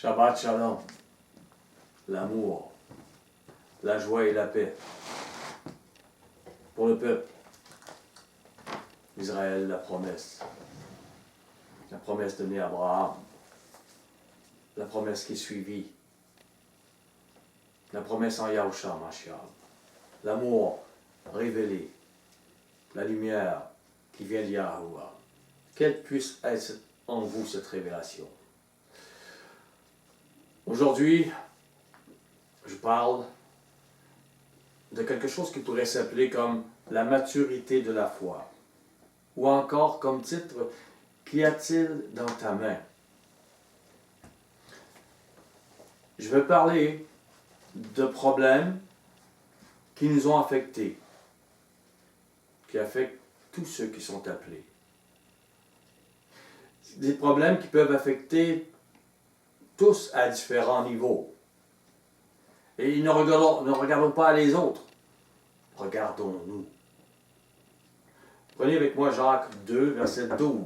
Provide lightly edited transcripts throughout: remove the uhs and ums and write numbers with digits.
Shabbat Shalom, l'amour, la joie et la paix pour le peuple d'Israël, la promesse donnée à Abraham, la promesse qui est suivie, la promesse en Yahushua Mashiach, l'amour révélé, la lumière qui vient de Yahuwah. Quelle puisse être en vous cette révélation. Aujourd'hui, je parle de quelque chose qui pourrait s'appeler comme la maturité de la foi. Ou encore comme titre, qu'y a-t-il dans ta main? Je vais parler de problèmes qui nous ont affectés, qui affectent tous ceux qui sont appelés. Des problèmes qui peuvent affecter tous à différents niveaux. Et ne regardons pas les autres, regardons-nous. Prenez avec moi Jacques 2, verset 12.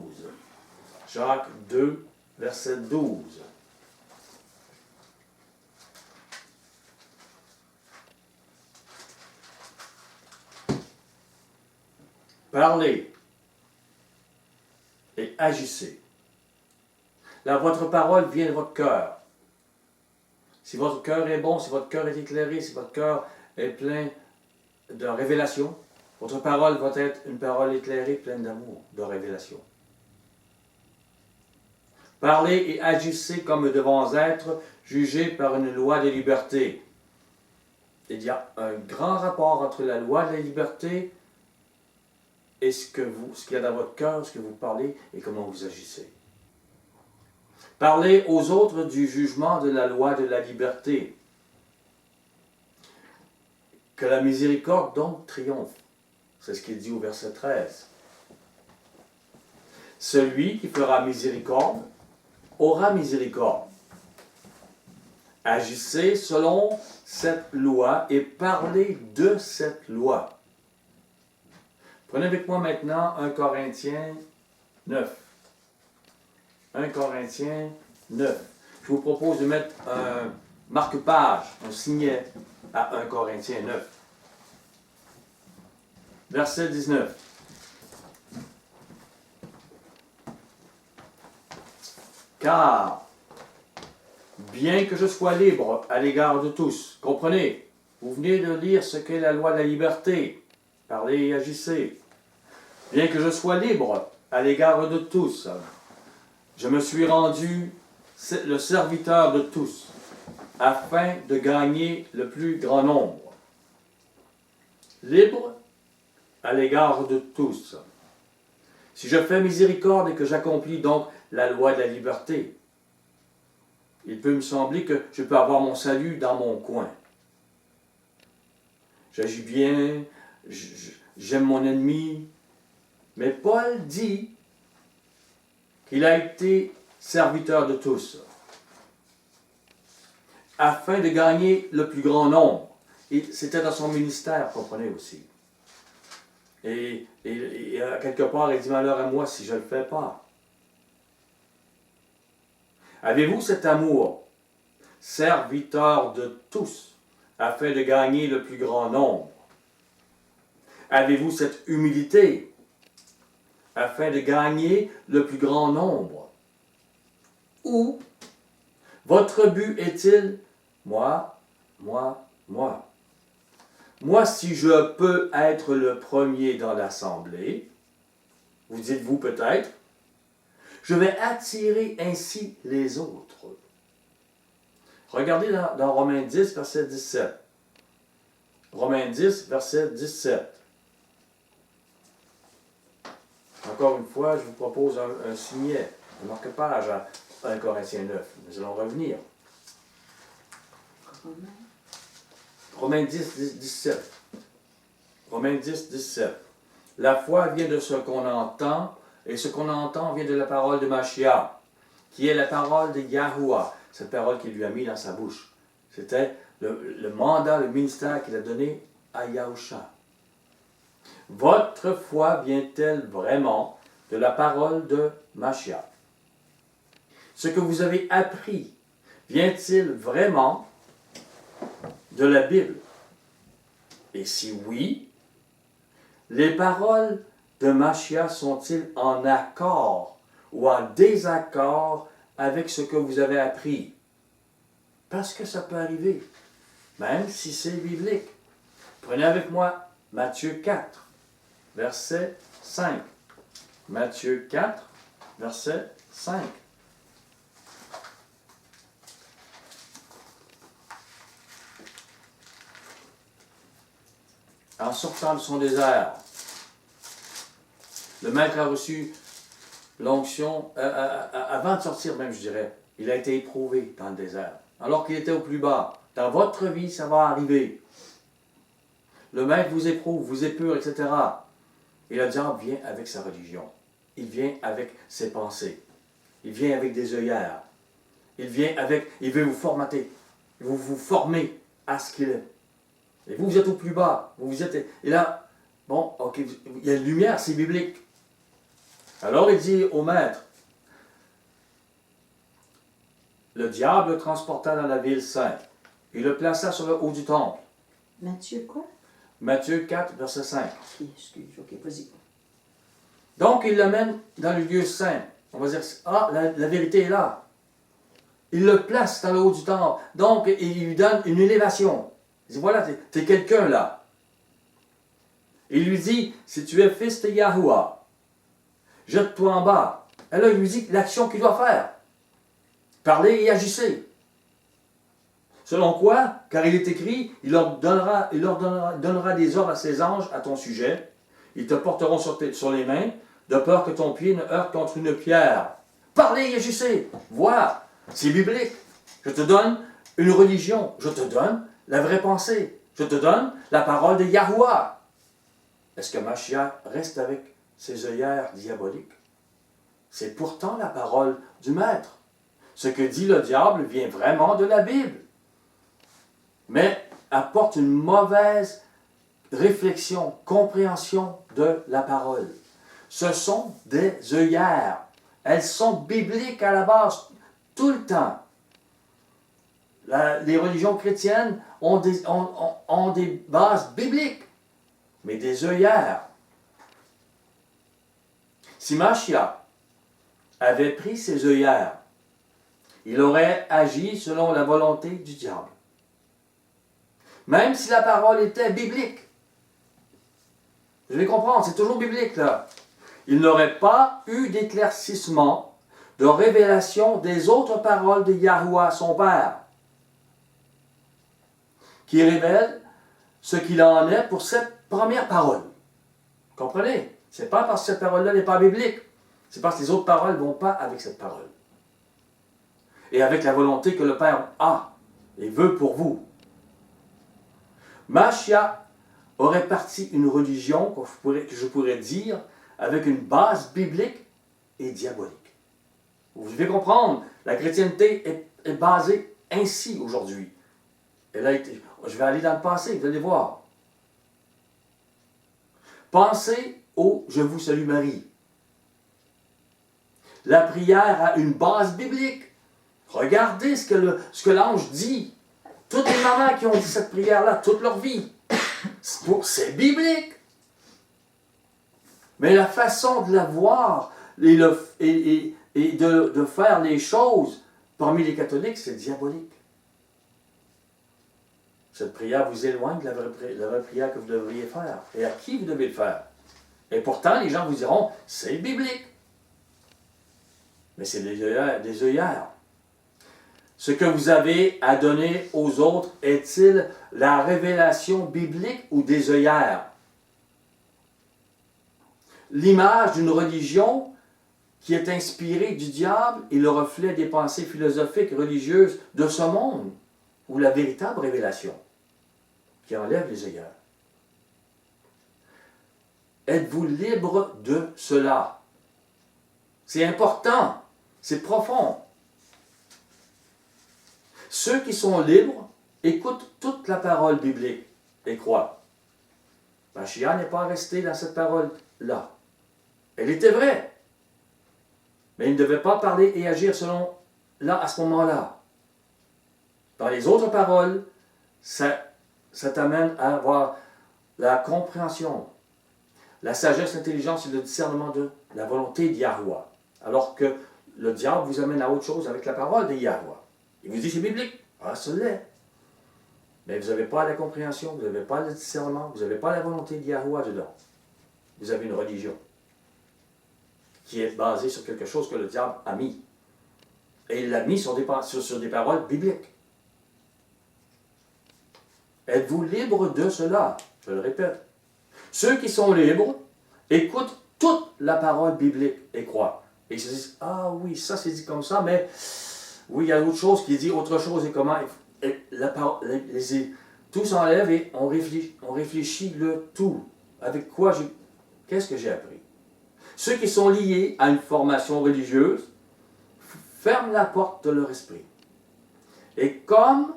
Jacques 2, verset 12. Parlez et agissez. Là, votre parole vient de votre cœur. Si votre cœur est bon, si votre cœur est éclairé, si votre cœur est plein de révélation, votre parole va être une parole éclairée, pleine d'amour, de révélation. Parlez et agissez comme devant être jugés par une loi de liberté. Il y a un grand rapport entre la loi de la liberté et ce qu'il y a dans votre cœur, ce que vous parlez et comment vous agissez. Parlez aux autres du jugement de la loi de la liberté. Que la miséricorde donc triomphe. C'est ce qu'il dit au verset 13. Celui qui fera miséricorde aura miséricorde. Agissez selon cette loi et parlez de cette loi. Prenez avec moi maintenant 1 Corinthiens 9. 1 Corinthiens 9. Je vous propose de mettre un marque-page, un signet à 1 Corinthiens 9. Verset 19. Car, bien que je sois libre à l'égard de tous, comprenez, vous venez de lire ce qu'est la loi de la liberté. Parlez et agissez. Bien que je sois libre à l'égard de tous, je me suis rendu le serviteur de tous, afin de gagner le plus grand nombre. Libre à l'égard de tous. Si je fais miséricorde et que j'accomplis donc la loi de la liberté, il peut me sembler que je peux avoir mon salut dans mon coin. J'agis bien, j'aime mon ennemi, mais Paul dit qu'il a été serviteur de tous, afin de gagner le plus grand nombre. Et c'était dans son ministère, comprenez aussi. Et quelque part, il dit, malheur à moi si je ne le fais pas. Avez-vous cet amour, serviteur de tous, afin de gagner le plus grand nombre? Avez-vous cette humilité, afin de gagner le plus grand nombre? Ou votre but est-il, moi? Moi, si je peux être le premier dans l'assemblée, vous dites-vous peut-être, je vais attirer ainsi les autres. Regardez dans Romains 10, verset 17. Romains 10, verset 17. Encore une fois, je vous propose un signet, un marque-page à 1 Corinthiens 9. Nous allons revenir. Romains 10, 17. Romains 10, 17. La foi vient de ce qu'on entend, et ce qu'on entend vient de la parole de Mashiach, qui est la parole de Yahuwah, cette parole qu'il lui a mis dans sa bouche. C'était le mandat, le ministère qu'il a donné à Yahusha. Votre foi vient-elle vraiment de la parole de Mashiach? Ce que vous avez appris vient-il vraiment de la Bible? Et si oui, les paroles de Mashiach sont-ils en accord ou en désaccord avec ce que vous avez appris? Parce que ça peut arriver, même si c'est biblique. Prenez avec moi Matthieu 4, verset 5. Matthieu 4, verset 5. En sortant de son désert, le maître a reçu l'onction, avant de sortir même, je dirais, il a été éprouvé dans le désert, alors qu'il était au plus bas. Dans votre vie, ça va arriver. Le maître vous éprouve, vous épure, etc. Et le diable vient avec sa religion. Il vient avec ses pensées. Il vient avec des œillères. Il veut vous formater. Il veut vous former à ce qu'il est. Et vous êtes au plus bas. Et là, bon, ok, il y a une lumière, c'est biblique. Alors il dit au maître, le diable le transporta dans la ville sainte. Il le plaça sur le haut du temple. Matthieu quoi? Matthieu 4, verset 5. Excuse, ok, vas-y. Donc il l'amène dans le lieu saint. On va dire, la vérité est là. Il le place dans le haut du temple. Donc il lui donne une élévation. Il dit, voilà, tu es quelqu'un là. Il lui dit, si tu es fils de Yahuwah, jette-toi en bas. Et là, il lui dit l'action qu'il doit faire. Parlez et agissez. Selon quoi? Car il est écrit, il leur donnera des ordres à ses anges à ton sujet. Ils te porteront sur les mains, de peur que ton pied ne heurte contre une pierre. Parlez et agissez. Vois, c'est biblique. Je te donne une religion. Je te donne la vraie pensée. Je te donne la parole de Yahuwah. Est-ce que Mashiach reste avec ses œillères diaboliques? C'est pourtant la parole du Maître. Ce que dit le diable vient vraiment de la Bible, mais apporte une mauvaise réflexion, compréhension de la parole. Ce sont des œillères. Elles sont bibliques à la base, tout le temps. Les religions chrétiennes ont des bases bibliques, mais des œillères. Si Mashiach avait pris ses œillères, il aurait agi selon la volonté du diable. Même si la parole était biblique. Je vais comprendre, c'est toujours biblique là. Il n'aurait pas eu d'éclaircissement, de révélation des autres paroles de Yahuwah, son Père, qui révèle ce qu'il en est pour cette première parole. Comprenez? Ce n'est pas parce que cette parole-là n'est pas biblique, c'est parce que les autres paroles ne vont pas avec cette parole. Et avec la volonté que le Père a et veut pour vous. Mashiach aurait parti une religion que je pourrais dire avec une base biblique et diabolique. Vous devez comprendre, la chrétienté est basée ainsi aujourd'hui. Elle a été, je vais aller dans le passé, vous allez voir. Pensez au Je vous salue Marie. La prière a une base biblique. Regardez ce que l'ange dit. Toutes les mamans qui ont dit cette prière-là toute leur vie, c'est biblique. Mais la façon de la voir et de faire les choses parmi les catholiques, c'est diabolique. Cette prière vous éloigne de la vraie prière que vous devriez faire. Et à qui vous devez le faire? Et pourtant, les gens vous diront, c'est biblique. Mais c'est des œillères. Ce que vous avez à donner aux autres est-il la révélation biblique ou des œillères? L'image d'une religion qui est inspirée du diable est le reflet des pensées philosophiques et religieuses de ce monde, ou la véritable révélation qui enlève les œillères. Êtes-vous libre de cela? C'est important, c'est profond. Ceux qui sont libres écoutent toute la parole biblique et croient. Mashiach n'est pas resté dans cette parole-là. Elle était vraie. Mais il ne devait pas parler et agir selon là à ce moment-là. Dans les autres paroles, ça t'amène à avoir la compréhension, la sagesse, l'intelligence et le discernement de la volonté d'Yahweh. Alors que le diable vous amène à autre chose avec la parole de Yahweh. Il vous dit c'est biblique. Ah, ça l'est. Mais vous n'avez pas la compréhension, vous n'avez pas le discernement, vous n'avez pas la volonté de Yahweh dedans. Vous avez une religion qui est basée sur quelque chose que le diable a mis. Et il l'a mis sur des paroles bibliques. Êtes-vous libre de cela? Je le répète. Ceux qui sont libres écoutent toute la parole biblique et croient. Et ils se disent, ah oui, ça c'est dit comme ça, mais oui, il y a autre chose qui dit autre chose et comment. Et tout s'enlève et on réfléchit le tout. Avec quoi qu'est-ce que j'ai appris? Ceux qui sont liés à une formation religieuse ferment la porte de leur esprit. Et comme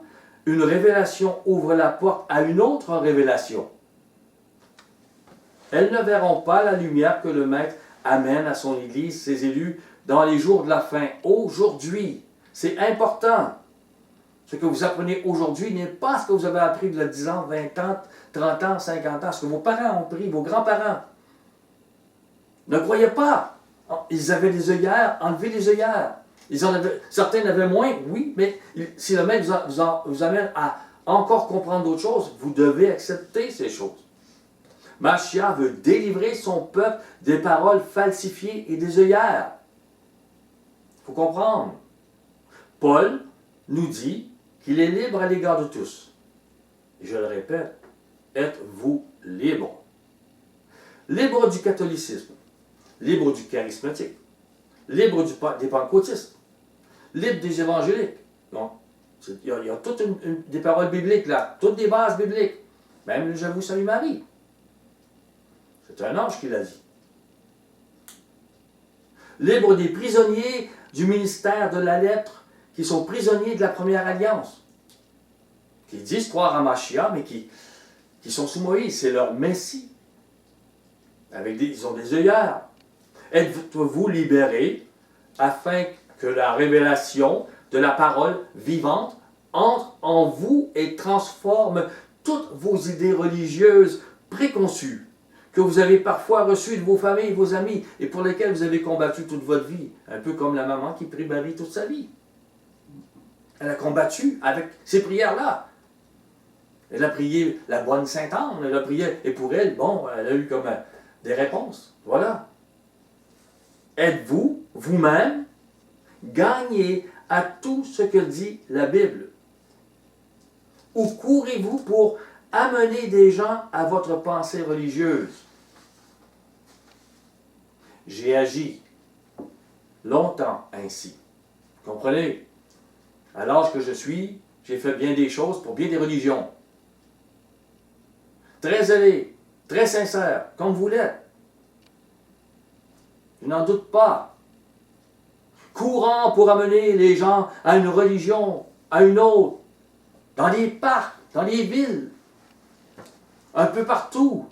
une révélation ouvre la porte à une autre révélation, elles ne verront pas la lumière que le Maître amène à son Église, ses élus, dans les jours de la fin. Aujourd'hui, c'est important. Ce que vous apprenez aujourd'hui n'est pas ce que vous avez appris de 10 ans, 20 ans, 30 ans, 50 ans, ce que vos parents ont appris, vos grands-parents. Ne croyez pas. Ils avaient des œillères, enlevez les œillères. Certains en avaient moins, oui, mais si le Maître vous amène à encore comprendre d'autres choses, vous devez accepter ces choses. Mashiach veut délivrer son peuple des paroles falsifiées et des œillères. Il faut comprendre. Paul nous dit qu'il est libre à l'égard de tous. Et je le répète, êtes-vous libre? Libre du catholicisme, libre du charismatique, libre des pentecôtistes, libre des évangéliques. Non, il y a toutes des paroles bibliques là, toutes des bases bibliques. Même le Je vous salue Marie. C'est un ange qui l'a dit. Libre des prisonniers du ministère de la lettre, qui sont prisonniers de la première alliance, qui disent croire à Mashiach, mais qui sont sous Moïse, c'est leur Messie. Ils ont des œillères. Êtes-vous libérés afin que la révélation de la parole vivante entre en vous et transforme toutes vos idées religieuses préconçues que vous avez parfois reçues de vos familles, vos amis, et pour lesquelles vous avez combattu toute votre vie, un peu comme la maman qui prie Marie toute sa vie. Elle a combattu avec ces prières-là. Elle a prié la bonne Sainte-Anne, elle a prié, et pour elle, bon, elle a eu comme des réponses. Voilà. Êtes-vous, vous-même, gagné à tout ce que dit la Bible? Ou courez-vous pour amener des gens à votre pensée religieuse? J'ai agi longtemps ainsi. Comprenez? À l'âge que je suis, j'ai fait bien des choses pour bien des religions. Très zélé, très sincère, comme vous l'êtes. Je n'en doute pas. Courant pour amener les gens à une religion, à une autre, dans les parcs, dans les villes, un peu partout,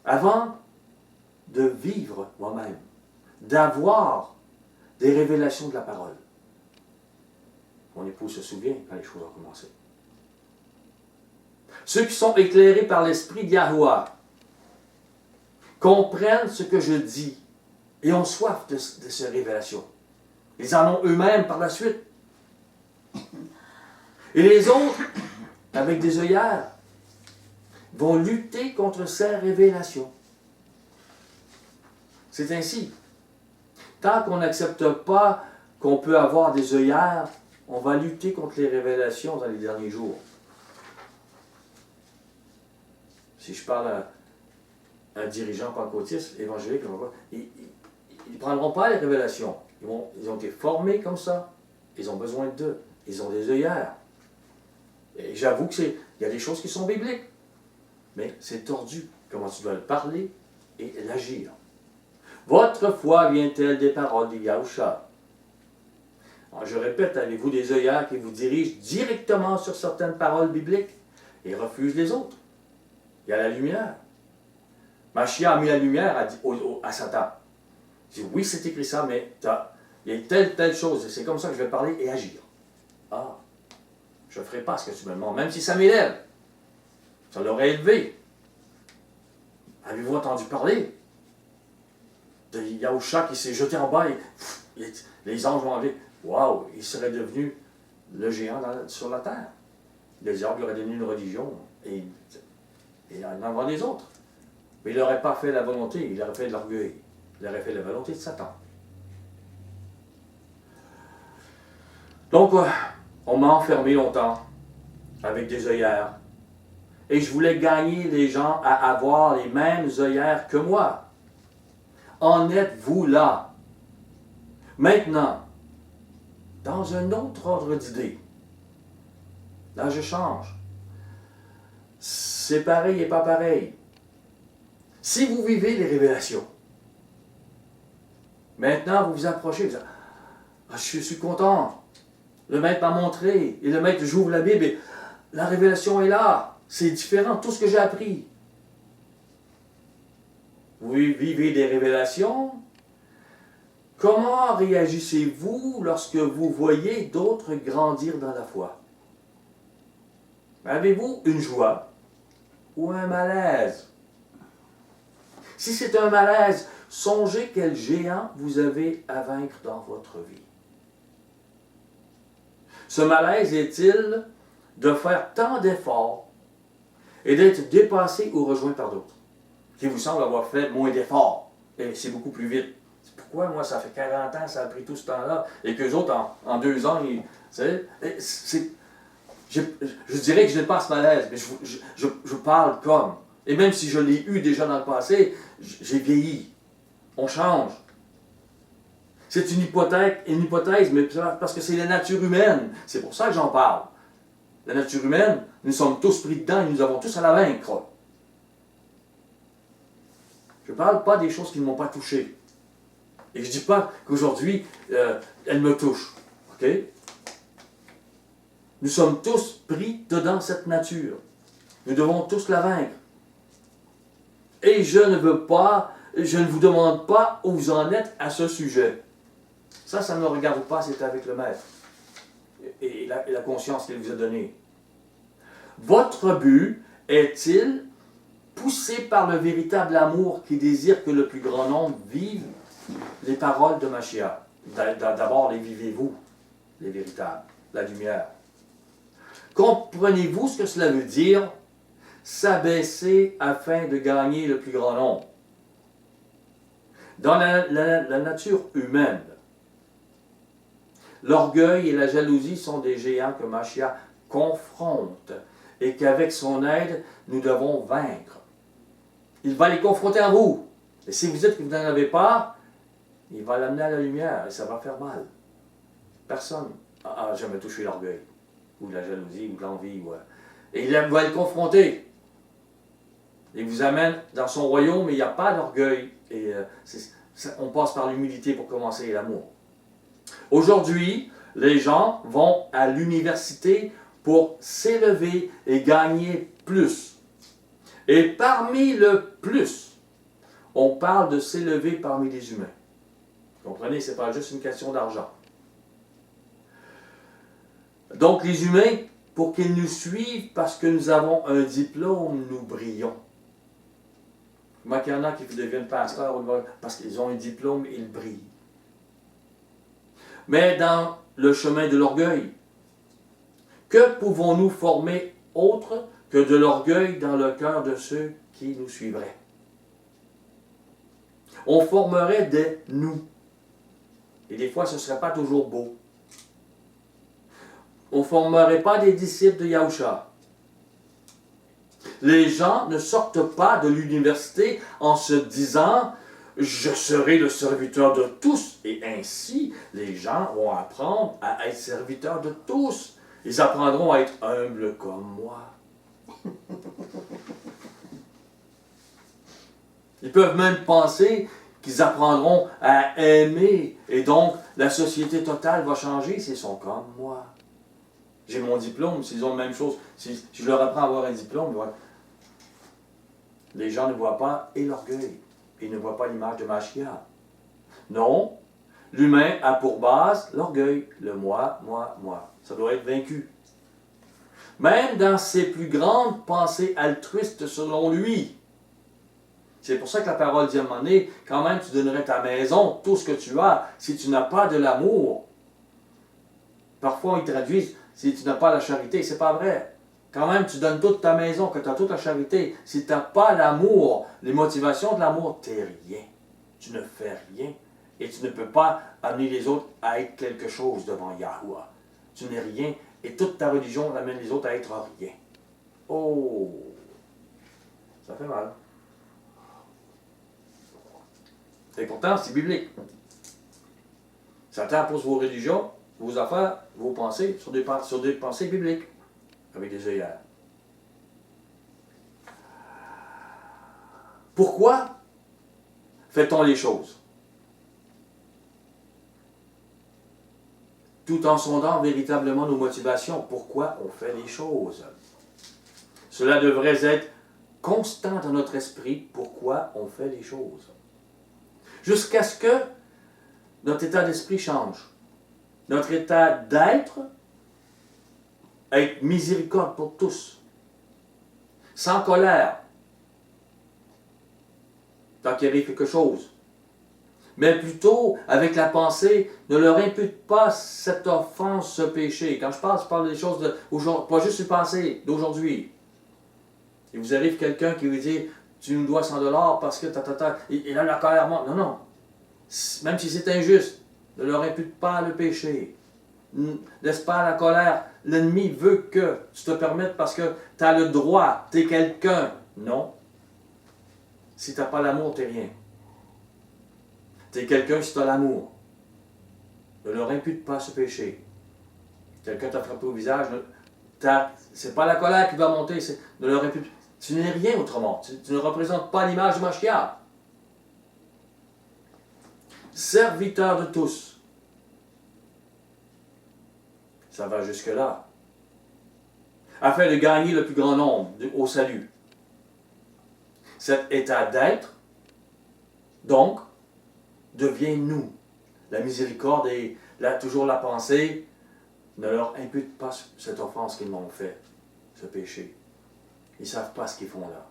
avant de vivre moi-même, d'avoir des révélations de la parole. Mon épouse se souvient quand les choses ont commencé. Ceux qui sont éclairés par l'Esprit de Yahweh comprennent ce que je dis et ont soif de ces révélations. Ils en ont eux-mêmes par la suite. Et les autres, avec des œillères, vont lutter contre ces révélations. C'est ainsi. Tant qu'on n'accepte pas qu'on peut avoir des œillères, on va lutter contre les révélations dans les derniers jours. Si je parle à un dirigeant pentecôtiste, évangélique, ils ne prendront pas les révélations. Ils ont été formés comme ça. Ils ont besoin d'eux. Ils ont des œillères. Et j'avoue qu'il y a des choses qui sont bibliques. Mais c'est tordu. Comment tu dois le parler et l'agir. Votre foi vient-elle des paroles de Yahusha? Alors, je répète, avez-vous des œillères qui vous dirigent directement sur certaines paroles bibliques et refusent les autres? Il y a la lumière. Mashiach a mis la lumière à Satan. Il dit, oui, c'est écrit ça, mais il y a telle chose, c'est comme ça que je vais parler et agir. Ah, je ne ferai pas ce que tu me demandes, même si ça m'élève. Ça l'aurait élevé. Avez-vous entendu parler de Yahusha qui s'est jeté en bas et les anges vont enlever? Waouh, il serait devenu le géant sur la terre. Le diable lui aurait donné une religion et il en avoir des autres. Mais il n'aurait pas fait la volonté, il aurait fait de l'orgueil. Il aurait fait la volonté de Satan. Donc, on m'a enfermé longtemps avec des œillères. Et je voulais gagner les gens à avoir les mêmes œillères que moi. En êtes-vous là? Maintenant, dans un autre ordre d'idée, là je change. C'est pareil et pas pareil. Si vous vivez les révélations, maintenant vous vous approchez, vous dites, ah, je suis content, le maître m'a montré, et le maître, j'ouvre la Bible, et la révélation est là, c'est différent, tout ce que j'ai appris. Vous vivez des révélations, comment réagissez-vous lorsque vous voyez d'autres grandir dans la foi? Avez-vous une joie ou un malaise? Si c'est un malaise, songez quel géant vous avez à vaincre dans votre vie. Ce malaise est-il de faire tant d'efforts et d'être dépassé ou rejoint par d'autres, qui vous semblent avoir fait moins d'efforts, et c'est beaucoup plus vite. Pourquoi, moi, ça fait 40 ans, ça a pris tout ce temps-là, et qu'eux autres, en 2 ans, je dirais que je n'ai pas ce malaise, mais je parle comme. Et même si je l'ai eu déjà dans le passé, j'ai vieilli. On change. C'est une hypothèse, mais parce que c'est la nature humaine. C'est pour ça que j'en parle. La nature humaine, nous sommes tous pris dedans et nous avons tous à la vaincre. Je ne parle pas des choses qui ne m'ont pas touché. Et je ne dis pas qu'aujourd'hui, elles me touchent. OK? Nous sommes tous pris dedans cette nature. Nous devons tous la vaincre. Et je ne vous demande pas où vous en êtes à ce sujet. Ça ne me regarde pas, c'est avec le Maître. Et la conscience qu'il vous a donnée. Votre but est-il poussé par le véritable amour qui désire que le plus grand nombre vive les paroles de Mashiach? D'abord, les vivez-vous, les véritables, la lumière. Comprenez-vous ce que cela veut dire? S'abaisser afin de gagner le plus grand nombre. Dans la nature humaine, l'orgueil et la jalousie sont des géants que Mashiach confronte et qu'avec son aide, nous devons vaincre. Il va les confronter en vous. Et si vous dites que vous n'en avez pas, il va l'amener à la lumière et ça va faire mal. Personne n'a jamais touché l'orgueil, ou la jalousie, ou l'envie. Ouais. Et il va le confronter. Il vous amène dans son royaume, mais il n'y a pas d'orgueil. Et on passe par l'humilité pour commencer et l'amour. Aujourd'hui, les gens vont à l'université pour s'élever et gagner plus. Et parmi le plus, on parle de s'élever parmi les humains. Vous comprenez, ce n'est pas juste une question d'argent. Donc les humains, pour qu'ils nous suivent, parce que nous avons un diplôme, nous brillons. Moi, il y en a qui deviennent pasteurs parce qu'ils ont un diplôme, ils brillent. Mais dans le chemin de l'orgueil, que pouvons-nous former autre que de l'orgueil dans le cœur de ceux qui nous suivraient? On formerait des nous. Et des fois, ce ne serait pas toujours beau. On ne formerait pas des disciples de Yahusha. Les gens ne sortent pas de l'université en se disant « Je serai le serviteur de tous ». Et ainsi, les gens vont apprendre à être serviteurs de tous. Ils apprendront à être humbles comme moi. Ils peuvent même penser qu'ils apprendront à aimer. Et donc, la société totale va changer s'ils sont comme moi. J'ai mon diplôme, s'ils ont la même chose. Si je leur apprends à avoir un diplôme, voilà. Les gens ne voient pas et l'orgueil. Ils ne voient pas l'image de Mashiach. Non, L'humain a pour base l'orgueil, le moi, moi, moi. Ça doit être vaincu. Même dans ses plus grandes pensées altruistes selon lui. C'est pour ça que la parole dit à un moment donné, quand même tu donnerais ta maison, tout ce que tu as, si tu n'as pas de l'amour. Parfois ils traduisent, si tu n'as pas la charité, c'est pas vrai. Quand même tu donnes toute ta maison, que tu as toute la charité. Si tu n'as pas l'amour, les motivations de l'amour, tu n'es rien. Tu ne fais rien. Et tu ne peux pas amener les autres à être quelque chose devant Yahuwah. Tu n'es rien. Et toute ta religion amène les autres à être rien. Oh! Ça fait mal. Et pourtant, c'est biblique. Satan pose vos religions, vos affaires, vos pensées sur des pensées bibliques, avec des œillères. Pourquoi fait-on les choses? Tout en sondant véritablement nos motivations. Pourquoi on fait les choses? Cela devrait être constant dans notre esprit. Pourquoi on fait les choses? Jusqu'à ce que notre état d'esprit change. Notre état d'être, être miséricorde pour tous. Sans colère. Tant qu'il arrive quelque chose. Mais plutôt avec la pensée, ne leur impute pas cette offense, ce péché. Quand je parle des choses d'aujourd'hui, pas juste une pensée d'aujourd'hui. Il vous arrive quelqu'un qui vous dit, tu nous dois 100$ parce que et là la colère monte. Non, non. Même si c'est injuste, ne leur impute pas le péché. Laisse pas la colère. L'ennemi veut que tu te permettes parce que tu as le droit, tu es quelqu'un. Non. Si tu n'as pas l'amour, tu n'es rien. Tu es quelqu'un si tu as l'amour. Ne leur impute pas ce péché. Quelqu'un t'a frappé au visage, c'est pas la colère qui va monter, ne leur impute. Tu n'es rien autrement. Tu ne représentes pas l'image de Mashiach. Serviteur de tous. Ça va jusque-là. Afin de gagner le plus grand nombre au salut. Cet état d'être, donc, devient nous. La miséricorde et toujours la pensée ne leur impute pas cette offense qu'ils m'ont fait, ce péché. Ils ne savent pas ce qu'ils font là.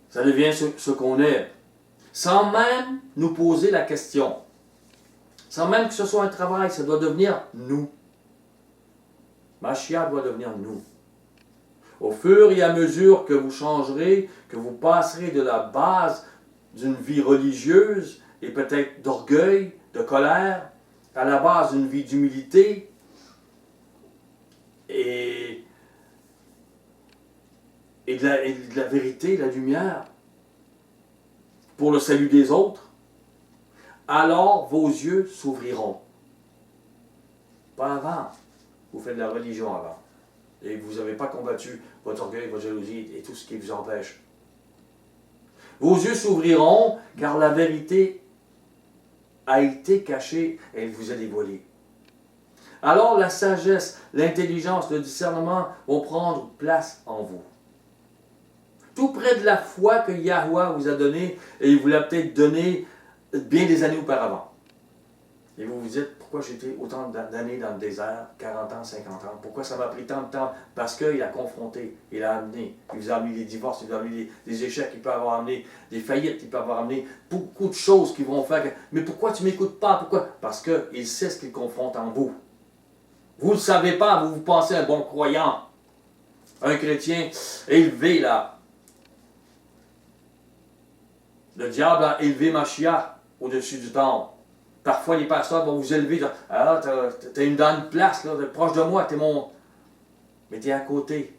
Ça devient ce qu'on est. Sans même nous poser la question. Sans même que ce soit un travail, ça doit devenir nous. Mashiach doit devenir nous. Au fur et à mesure que vous changerez, que vous passerez de la base d'une vie religieuse et peut-être d'orgueil, de colère, à la base d'une vie d'humilité et de la vérité, la lumière, pour le salut des autres, alors vos yeux s'ouvriront. Pas avant. Vous faites de la religion avant. Et vous n'avez pas combattu votre orgueil, votre jalousie et tout ce qui vous empêche. Vos yeux s'ouvriront, car la vérité a été cachée et elle vous est dévoilée. Alors la sagesse, l'intelligence, le discernement vont prendre place en vous. Tout près de la foi que Yahuwah vous a donnée, et il vous l'a peut-être donnée bien des années auparavant. Et vous vous dites, pourquoi j'étais autant d'années dans le désert, 40 ans, 50 ans? Pourquoi ça m'a pris tant de temps? Parce qu'il a confronté, il a amené. Il vous a amené des divorces, il vous a amené des échecs, il peut avoir amené des faillites, il peut avoir amené beaucoup de choses qui vont faire. Mais pourquoi tu ne m'écoutes pas? Pourquoi? Parce qu'il sait ce qu'il confronte en vous. Vous ne le savez pas, vous pensez un bon croyant, un chrétien élevé là. Le diable a élevé Mashiach au-dessus du temple. Parfois, les pasteurs vont vous élever. Ah, t'as une dans une place, là, proche de moi, t'es mon. Mais t'es à côté.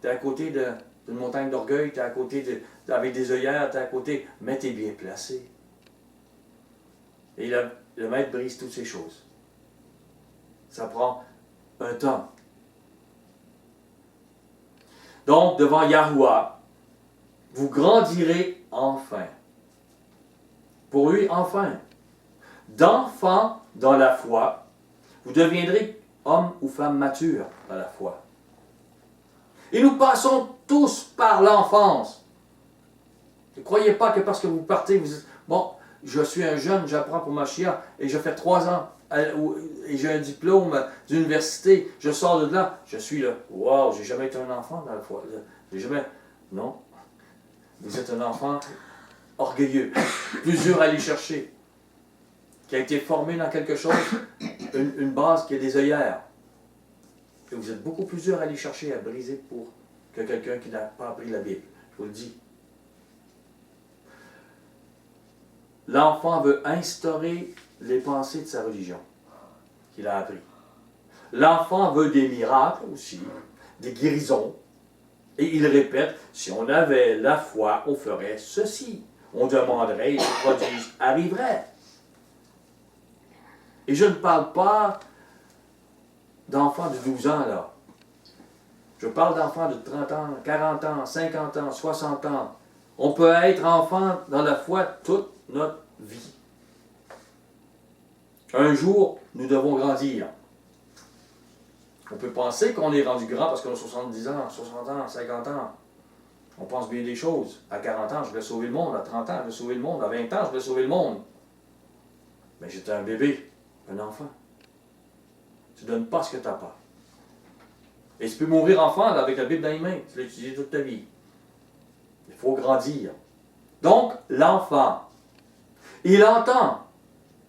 T'es à côté d'une montagne d'orgueil, t'es à côté avec des œillères, t'es à côté. Mais t'es bien placé. Et le maître brise toutes ces choses. Ça prend un temps. Donc, devant Yahuwah, vous grandirez enfin. Pour lui, enfin. D'enfant dans la foi, vous deviendrez homme ou femme mature dans la foi. Et nous passons tous par l'enfance. Ne croyez pas que parce que vous partez, vous dites, bon, je suis un jeune, j'apprends pour Mashiach et je fais 3 ans et j'ai un diplôme d'université, je sors de là, je suis là. Wow, j'ai jamais été un enfant dans la foi. J'ai jamais. Non. Vous êtes un enfant orgueilleux, plus dur à aller chercher, qui a été formé dans quelque chose, une base qui a des œillères. Et vous êtes beaucoup plus dur à aller chercher, à briser pour que quelqu'un qui n'a pas appris la Bible. Je vous le dis. L'enfant veut instaurer les pensées de sa religion qu'il a appris. L'enfant veut des miracles aussi, des guérisons. Et il répète, si on avait la foi, on ferait ceci. On demanderait et les prodiges arriveraient. Et je ne parle pas d'enfants de 12 ans, là. Je parle d'enfants de 30 ans, 40 ans, 50 ans, 60 ans. On peut être enfant dans la foi toute notre vie. Un jour, nous devons grandir. On peut penser qu'on est rendu grand parce qu'on a 70 ans, 60 ans, 50 ans. On pense bien des choses. À 40 ans, je vais sauver le monde. À 30 ans, je vais sauver le monde. À 20 ans, je vais sauver le monde. Mais j'étais un bébé, un enfant. Tu ne donnes pas ce que tu n'as pas. Et tu peux mourir enfant là, avec la Bible dans les mains. Tu l'as utilisé toute ta vie. Il faut grandir. Donc, l'enfant, il entend,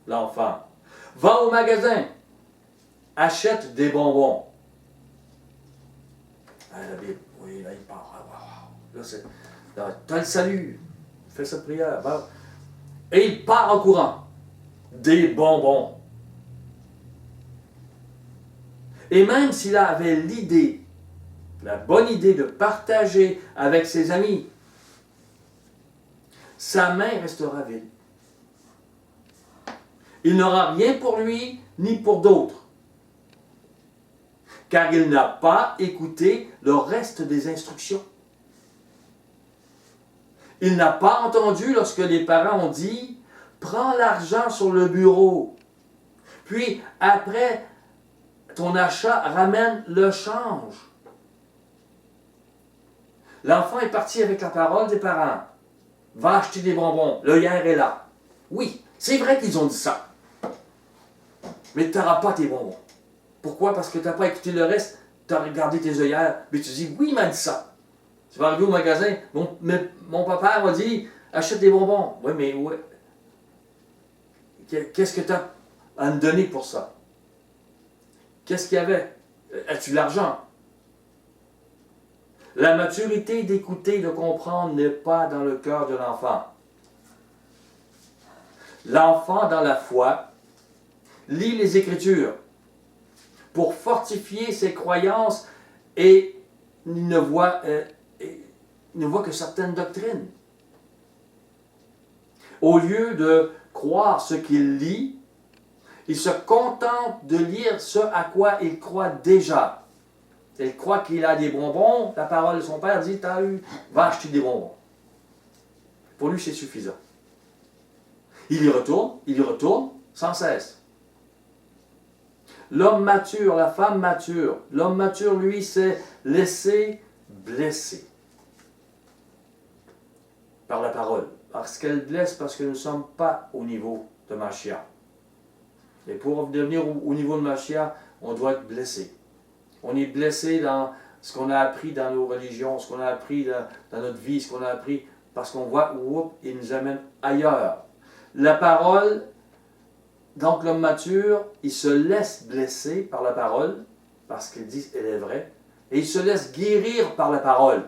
l'enfant, va au magasin, achète des bonbons. Ah, la Bible, oui, là, il part. Ah, wow. Là, c'est. Tu as le salut. Fais cette prière. Va. Et il part en courant. Des bonbons. Et même s'il avait l'idée, la bonne idée de partager avec ses amis, sa main restera vide. Il n'aura rien pour lui ni pour d'autres, car il n'a pas écouté le reste des instructions. Il n'a pas entendu lorsque les parents ont dit « Prends l'argent sur le bureau, puis après ton achat, ramène le change. » L'enfant est parti avec la parole des parents. Va acheter des bonbons, l'œillère est là. Oui, c'est vrai qu'ils ont dit ça. Mais tu n'auras pas tes bonbons. Pourquoi? Parce que tu n'as pas écouté le reste, tu as regardé tes œillères, mais tu dis, oui, il m'a dit ça. Tu vas arriver au magasin, mon papa m'a dit, achète des bonbons. Oui, mais ouais. Qu'est-ce que tu as à me donner pour ça? Qu'est-ce qu'il y avait? As-tu de l'argent? La maturité d'écouter, de comprendre n'est pas dans le cœur de l'enfant. L'enfant, dans la foi, lit les Écritures pour fortifier ses croyances et il ne voit que certaines doctrines. Au lieu de croire ce qu'il lit, il se contente de lire ce à quoi il croit déjà. Il croit qu'il a des bonbons, la parole de son père dit, va acheter des bonbons. Pour lui, c'est suffisant. Il y retourne sans cesse. L'homme mature, la femme mature, l'homme mature, lui, s'est laissé blesser par la parole. Parce qu'elle blesse, parce que nous ne sommes pas au niveau de Mashiach. Et pour devenir au niveau de Mashiach, on doit être blessé. On est blessé dans ce qu'on a appris dans nos religions, ce qu'on a appris dans notre vie, ce qu'on a appris, parce qu'on voit, il nous amène ailleurs. La parole, donc l'homme mature, il se laisse blesser par la parole, parce qu'il dit qu'elle est vraie, et il se laisse guérir par la parole.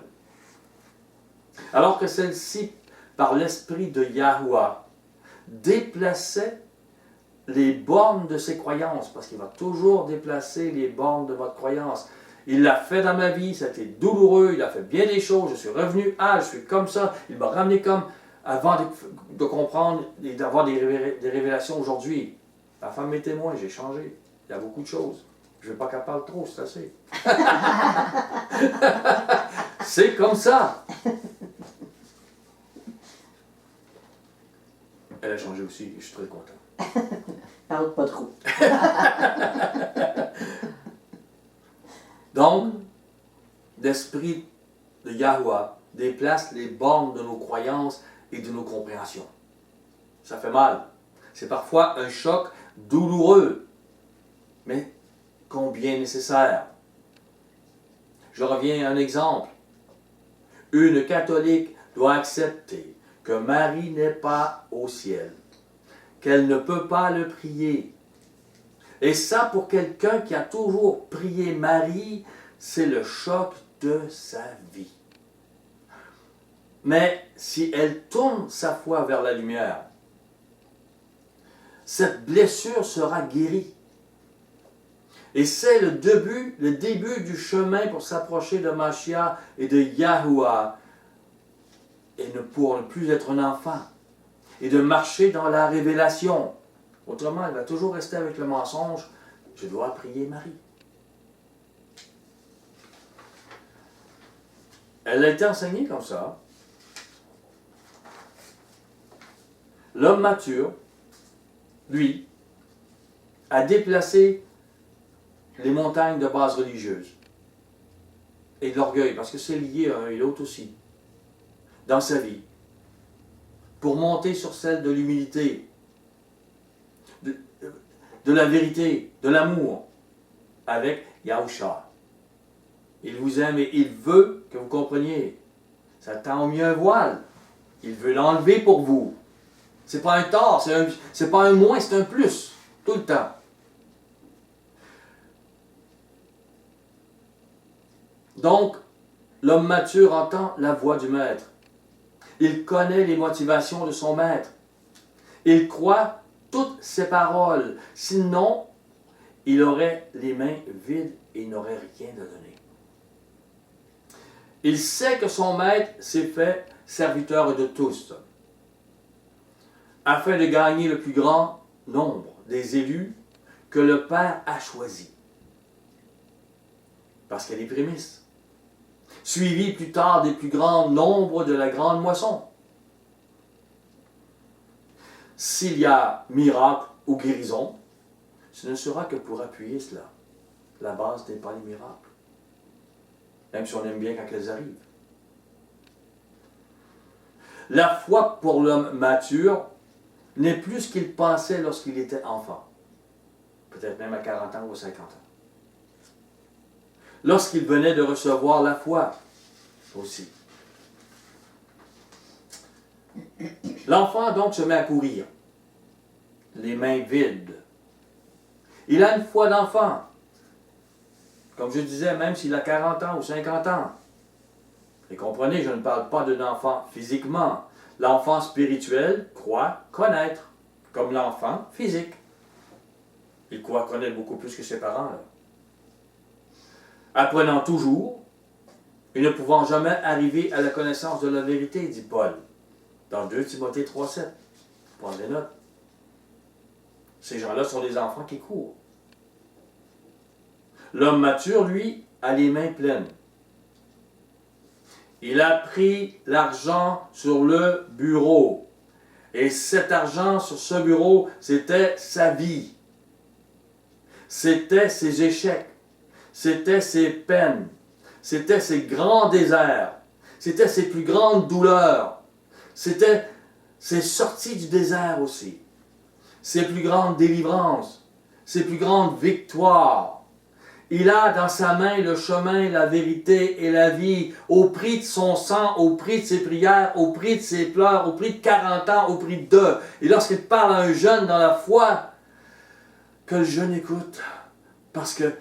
Alors que celle-ci, par l'esprit de Yahuwah, déplaçait les bornes de ses croyances, parce qu'il va toujours déplacer les bornes de votre croyance. Il l'a fait dans ma vie, ça a été douloureux, il a fait bien des choses, je suis revenu, je suis comme ça, il m'a ramené comme avant de comprendre et d'avoir des révélations aujourd'hui. Ma femme est témoin, j'ai changé, il y a beaucoup de choses. Je ne veux pas qu'elle parle trop, c'est assez. C'est comme ça. Elle a changé aussi, je suis très content. Parle pas trop. Donc, l'esprit de Yahuwah déplace les bornes de nos croyances et de nos compréhensions. Ça fait mal. C'est parfois un choc douloureux, mais combien nécessaire. Je reviens à un exemple. Une catholique doit accepter que Marie n'est pas au ciel, qu'elle ne peut pas le prier. Et ça, pour quelqu'un qui a toujours prié Marie, c'est le choc de sa vie. Mais si elle tourne sa foi vers la lumière, cette blessure sera guérie. Et c'est le début du chemin pour s'approcher de Mashiach et de Yahuwah, et pour ne plus être un enfant, et de marcher dans la révélation. Autrement, elle va toujours rester avec le mensonge. Je dois prier Marie. Elle a été enseignée comme ça. L'homme mature, lui, a déplacé les montagnes de base religieuse et de l'orgueil, parce que c'est lié à un et l'autre aussi, dans sa vie, pour monter sur celle de l'humilité, de la vérité, de l'amour, avec Yahusha. Il vous aime et il veut que vous compreniez. Satan a mis un voile. Il veut l'enlever pour vous. C'est pas un tort, c'est pas un moins, c'est un plus, tout le temps. Donc, l'homme mature entend la voix du maître. Il connaît les motivations de son maître. Il croit toutes ses paroles. Sinon, il aurait les mains vides et il n'aurait rien à donner. Il sait que son maître s'est fait serviteur de tous, afin de gagner le plus grand nombre des élus que le Père a choisis. Parce qu'il y a des prémices. Suivi plus tard des plus grands nombres de la grande moisson. S'il y a miracle ou guérison, ce ne sera que pour appuyer cela. La base n'est pas les miracles. Même si on aime bien quand elles arrivent. La foi pour l'homme mature n'est plus ce qu'il pensait lorsqu'il était enfant. Peut-être même à 40 ans ou 50 ans. Lorsqu'il venait de recevoir la foi aussi. L'enfant donc se met à courir, les mains vides. Il a une foi d'enfant. Comme je disais, même s'il a 40 ans ou 50 ans. Et comprenez, je ne parle pas d'un enfant physiquement. L'enfant spirituel croit connaître, comme l'enfant physique. Il croit connaître beaucoup plus que ses parents. Là. Apprenant toujours, et ne pouvant jamais arriver à la connaissance de la vérité, dit Paul, dans 2 Timothée 3,7. Prenez des notes. Ces gens-là sont des enfants qui courent. L'homme mature, lui, a les mains pleines. Il a pris l'argent sur le bureau. Et cet argent sur ce bureau, c'était sa vie. C'était ses échecs. C'était ses peines. C'était ses grands déserts. C'était ses plus grandes douleurs. C'était ses sorties du désert aussi. Ses plus grandes délivrances. Ses plus grandes victoires. Il a dans sa main le chemin, la vérité et la vie, au prix de son sang, au prix de ses prières, au prix de ses pleurs, au prix de 40 ans, au prix de. Et lorsqu'il parle à un jeune dans la foi, que le jeune écoute, parce que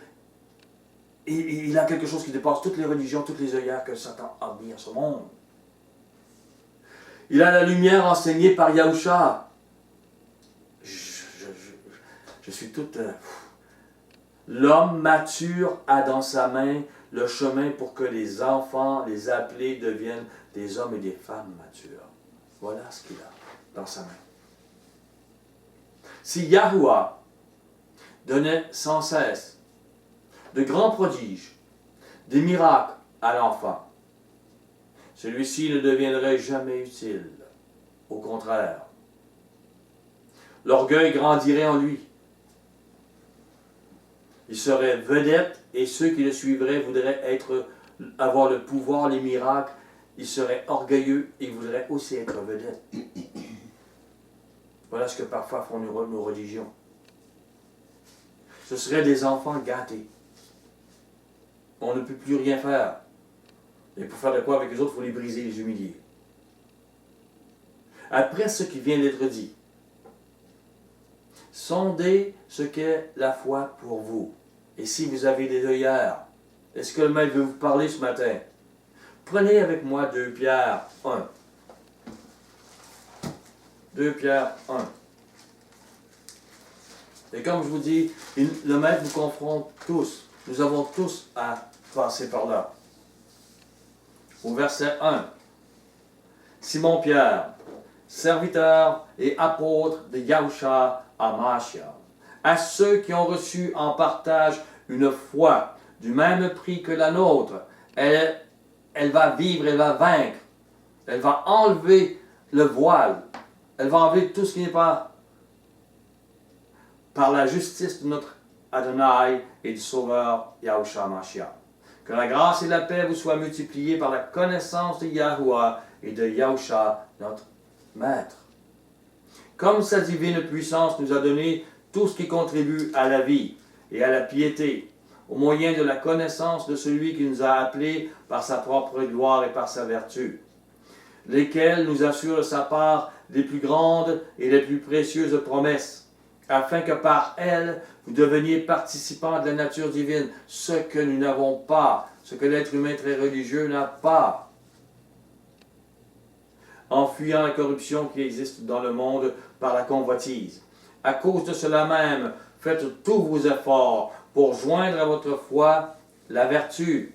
il a quelque chose qui dépasse toutes les religions, toutes les œillères que Satan a mis à ce monde. Il a la lumière enseignée par Yahusha. Je suis tout... L'homme mature a dans sa main le chemin pour que les enfants, les appelés, deviennent des hommes et des femmes matures. Voilà ce qu'il a dans sa main. Si Yahuwah donnait sans cesse de grands prodiges, des miracles à l'enfant, celui-ci ne deviendrait jamais utile. Au contraire, l'orgueil grandirait en lui. Il serait vedette et ceux qui le suivraient voudraient avoir le pouvoir, les miracles ils seraient orgueilleux et voudraient aussi être vedettes. Voilà ce que parfois font nos religions. Ce seraient des enfants gâtés. On ne peut plus rien faire. Et pour faire de quoi avec les autres, il faut les briser, les humilier. Après ce qui vient d'être dit, sondez ce qu'est la foi pour vous. Et si vous avez des œillères, est-ce que le maître veut vous parler ce matin? Prenez avec moi 2 Pierre 1. 2 Pierre 1. Et comme je vous dis, le maître vous confronte tous. Nous avons tous à passer par là. Au verset 1. Simon Pierre, serviteur et apôtre de Yahushua HaMashiach, à ceux qui ont reçu en partage une foi du même prix que la nôtre, elle va vivre, elle va vaincre, elle va enlever le voile, elle va enlever tout ce qui n'est pas par la justice de notre Adonai et du Sauveur Yahushua HaMashiach. Que la grâce et la paix vous soient multipliées par la connaissance de Yahuwah et de Yahushua, notre Maître. Comme sa divine puissance nous a donné tout ce qui contribue à la vie et à la piété, au moyen de la connaissance de celui qui nous a appelés par sa propre gloire et par sa vertu, lesquels nous assurent de sa part les plus grandes et les plus précieuses promesses, afin que par elles, vous deveniez participants de la nature divine, ce que nous n'avons pas, ce que l'être humain très religieux n'a pas. En fuyant la corruption qui existe dans le monde par la convoitise. À cause de cela même, faites tous vos efforts pour joindre à votre foi la vertu,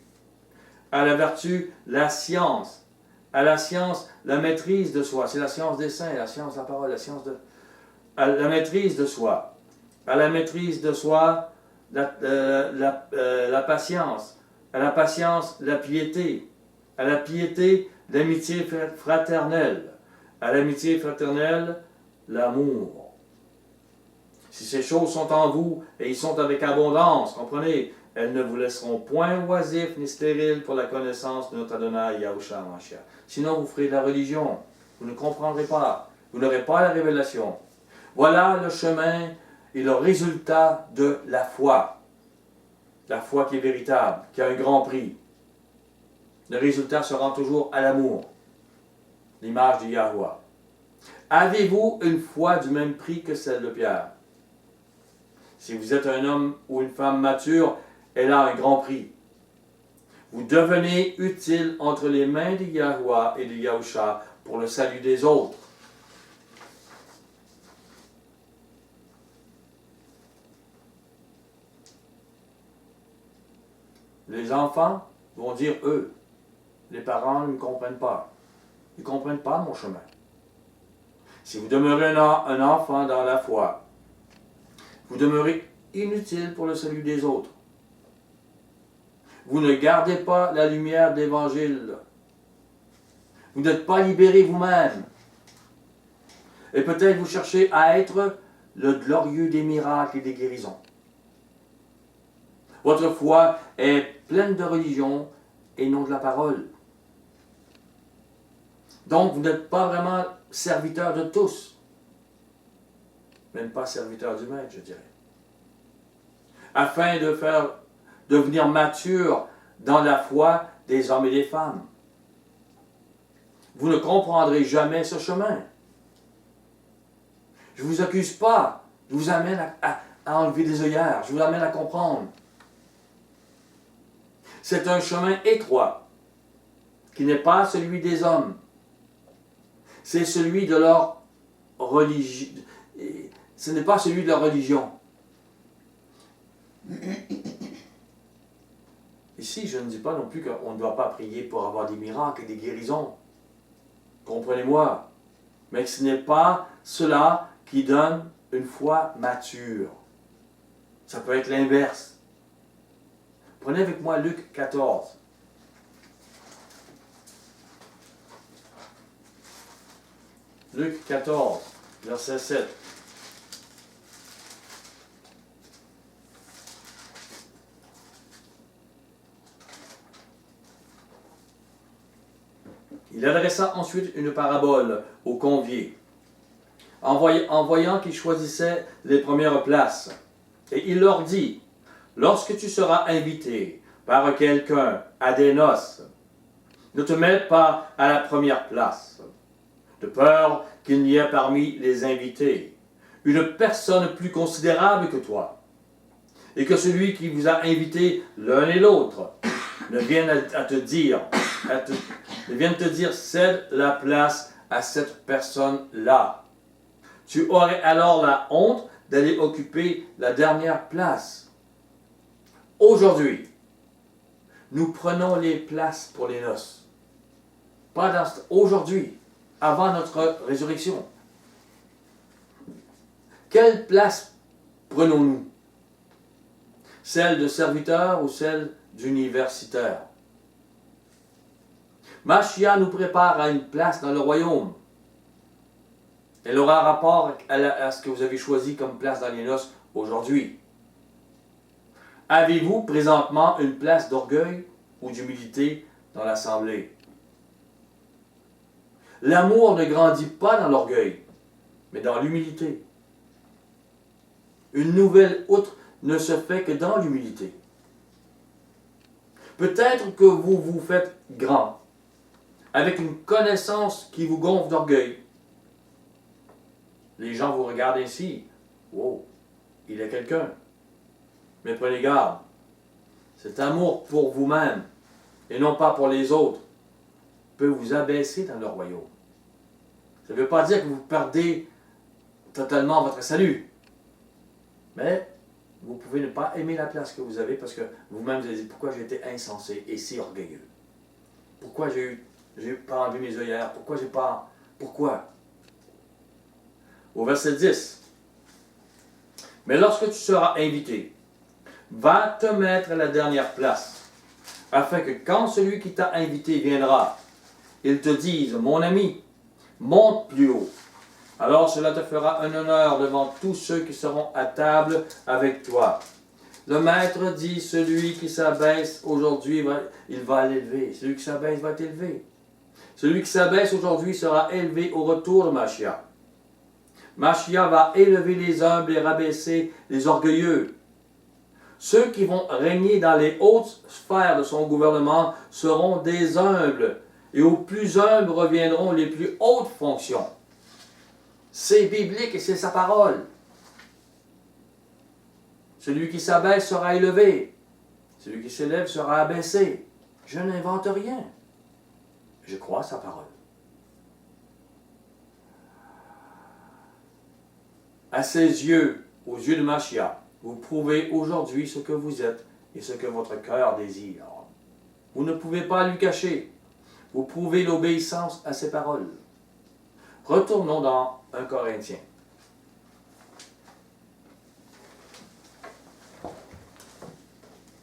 à la vertu la science, à la science la maîtrise de soi. C'est la science des saints, la science de la parole, la science de... à la maîtrise de soi. À la maîtrise de soi, la patience. À la patience, la piété. À la piété, l'amitié fraternelle. À l'amitié fraternelle, l'amour. Si ces choses sont en vous, et ils sont avec abondance, comprenez, elles ne vous laisseront point oisifs ni stériles pour la connaissance de notre Adonai Yahushua HaMashiach. Sinon, vous ferez de la religion. Vous ne comprendrez pas. Vous n'aurez pas la révélation. Voilà le chemin et le résultat de la foi. La foi qui est véritable, qui a un grand prix. Le résultat se rend toujours à l'amour. L'image de Yahuwah. Avez-vous une foi du même prix que celle de Pierre? Si vous êtes un homme ou une femme mature, elle a un grand prix. Vous devenez utile entre les mains de Yahuwah et de Yahushua pour le salut des autres. Les enfants vont dire eux. Les parents ne comprennent pas. Ils ne comprennent pas mon chemin. Si vous demeurez un enfant dans la foi, vous demeurez inutile pour le salut des autres. Vous ne gardez pas la lumière de l'Évangile. Vous n'êtes pas libéré vous-même. Et peut-être vous cherchez à être le glorieux des miracles et des guérisons. Votre foi est pleine de religion et non de la parole. Donc, vous n'êtes pas vraiment serviteur de tous. Même pas serviteur du Maître, je dirais. Afin de faire devenir mature dans la foi des hommes et des femmes. Vous ne comprendrez jamais ce chemin. Je ne vous accuse pas. Je vous amène à enlever des œillères. Je vous amène à comprendre. C'est un chemin étroit, qui n'est pas celui des hommes. C'est celui de leur religion. Ce n'est pas celui de leur religion. Ici, je ne dis pas non plus qu'on ne doit pas prier pour avoir des miracles et des guérisons. Comprenez-moi. Mais ce n'est pas cela qui donne une foi mature. Ça peut être l'inverse. Prenez avec moi Luc 14. Luc 14, verset 7. Il adressa ensuite une parabole aux conviés, en voyant qu'ils choisissaient les premières places. Et il leur dit, lorsque tu seras invité par quelqu'un à des noces, ne te mets pas à la première place, de peur qu'il n'y ait parmi les invités une personne plus considérable que toi, et que celui qui vous a invité l'un et l'autre ne vienne te dire, cède la place à cette personne-là. Tu aurais alors la honte d'aller occuper la dernière place. Aujourd'hui, nous prenons les places pour les noces. Aujourd'hui, avant notre résurrection. Quelle place prenons-nous? Celle de serviteur ou celle d'universitaire? Machia nous prépare à une place dans le royaume. Elle aura rapport à ce que vous avez choisi comme place dans les noces aujourd'hui. Avez-vous présentement une place d'orgueil ou d'humilité dans l'assemblée? L'amour ne grandit pas dans l'orgueil, mais dans l'humilité. Une nouvelle outre ne se fait que dans l'humilité. Peut-être que vous vous faites grand, avec une connaissance qui vous gonfle d'orgueil. Les gens vous regardent ainsi. Wow, il est quelqu'un. Mais prenez garde. Cet amour pour vous-même, et non pas pour les autres, peut vous abaisser dans le royaume. Ça ne veut pas dire que vous perdez totalement votre salut. Mais vous pouvez ne pas aimer la place que vous avez parce que vous-même vous avez dit pourquoi j'ai été insensé et si orgueilleux. Pourquoi j'ai pas enlevé mes œillères? Pourquoi j'ai pas... Pourquoi? Au verset 10. Mais lorsque tu seras invité, va te mettre à la dernière place, afin que quand celui qui t'a invité viendra, il te dise, mon ami, monte plus haut. Alors cela te fera un honneur devant tous ceux qui seront à table avec toi. Le maître dit, celui qui s'abaisse aujourd'hui, il va l'élever. Celui qui s'abaisse va être élevé. Celui qui s'abaisse aujourd'hui sera élevé au retour de Machia. Machia va élever les humbles et rabaisser les orgueilleux. Ceux qui vont régner dans les hautes sphères de son gouvernement seront des humbles, et aux plus humbles reviendront les plus hautes fonctions. C'est biblique et c'est sa parole. Celui qui s'abaisse sera élevé. Celui qui s'élève sera abaissé. Je n'invente rien. Je crois à sa parole. À ses yeux, aux yeux de Machia, vous prouvez aujourd'hui ce que vous êtes et ce que votre cœur désire. Vous ne pouvez pas lui cacher. Vous prouvez l'obéissance à ses paroles. Retournons dans 1 Corinthiens.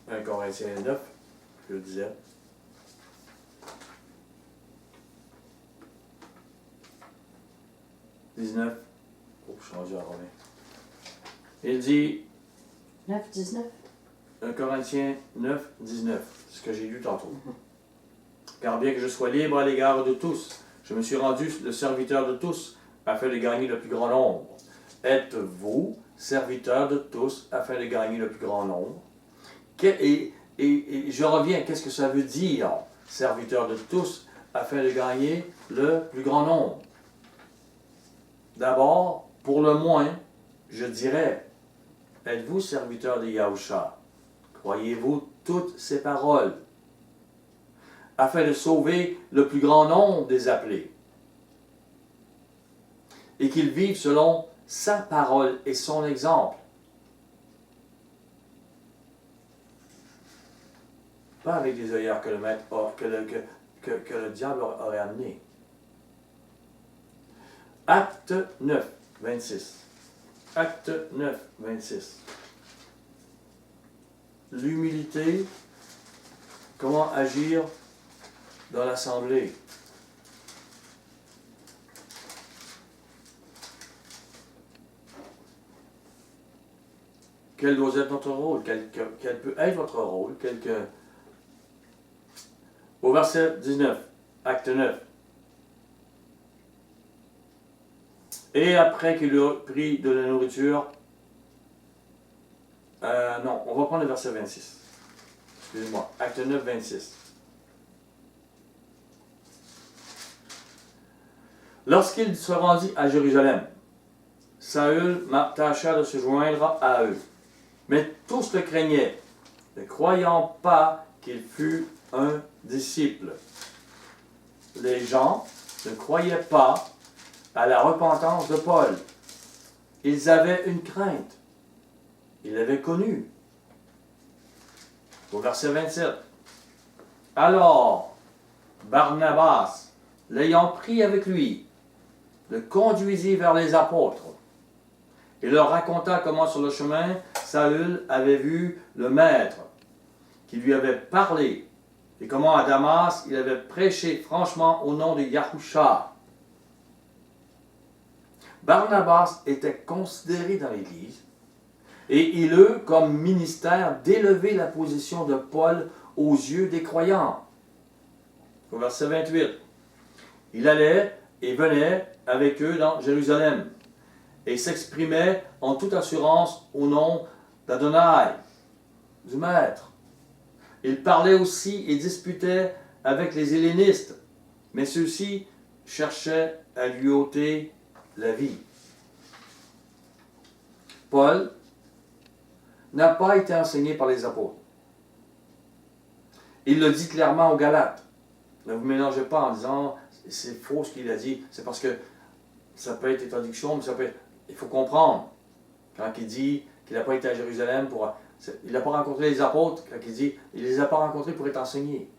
1 Corinthiens 9, je le disais. « 19. Oh, je suis rendu à Romain. Il dit 9, 19. 1 Corinthiens 9, 19. C'est ce que j'ai lu tantôt. Car bien que je sois libre à l'égard de tous, je me suis rendu le serviteur de tous, afin de gagner le plus grand nombre. Êtes-vous serviteur de tous, afin de gagner le plus grand nombre? Et je reviens, qu'est-ce que ça veut dire, serviteur de tous, afin de gagner le plus grand nombre? D'abord, pour le moins, je dirais, êtes-vous serviteur de Yahusha? Croyez-vous toutes ces paroles? Afin de sauver le plus grand nombre des appelés. Et qu'ils vivent selon sa parole et son exemple. Pas avec les œillères que le maître que le diable aurait amené. Acte 9, 26. Acte 9, 26. L'humilité, comment agir dans l'assemblée. Quel doit être notre rôle? Quel peut être votre rôle? Au verset 19, acte 9. Et après qu'il eut pris de la nourriture, non, on va prendre le verset 26. Excusez-moi, Acte 9, 26. Lorsqu'il se rendit à Jérusalem, Saül tâcha de se joindre à eux. Mais tous le craignaient, ne croyant pas qu'il fût un disciple. Les gens ne croyaient pas à la repentance de Paul. Ils avaient une crainte. Ils l'avaient connu. Au verset 27. Alors, Barnabas, l'ayant pris avec lui, le conduisit vers les apôtres et leur raconta comment sur le chemin, Saül avait vu le Maître qui lui avait parlé et comment à Damas, il avait prêché franchement au nom de Yahusha. Barnabas était considéré dans l'Église et il eut comme ministère d'élever la position de Paul aux yeux des croyants. Au verset 28, il allait et venait avec eux dans Jérusalem et s'exprimait en toute assurance au nom d'Adonai, du Maître. Il parlait aussi et disputait avec les hellénistes, mais ceux-ci cherchaient à lui ôter la vie. Paul n'a pas été enseigné par les apôtres. Il le dit clairement aux Galates. Ne vous mélangez pas en disant c'est faux ce qu'il a dit. C'est parce que ça peut être une traduction, mais ça peut être, il faut comprendre. Quand il dit qu'il n'a pas été à Jérusalem il n'a pas rencontré les apôtres, quand il dit il ne les a pas rencontrés pour être enseigné.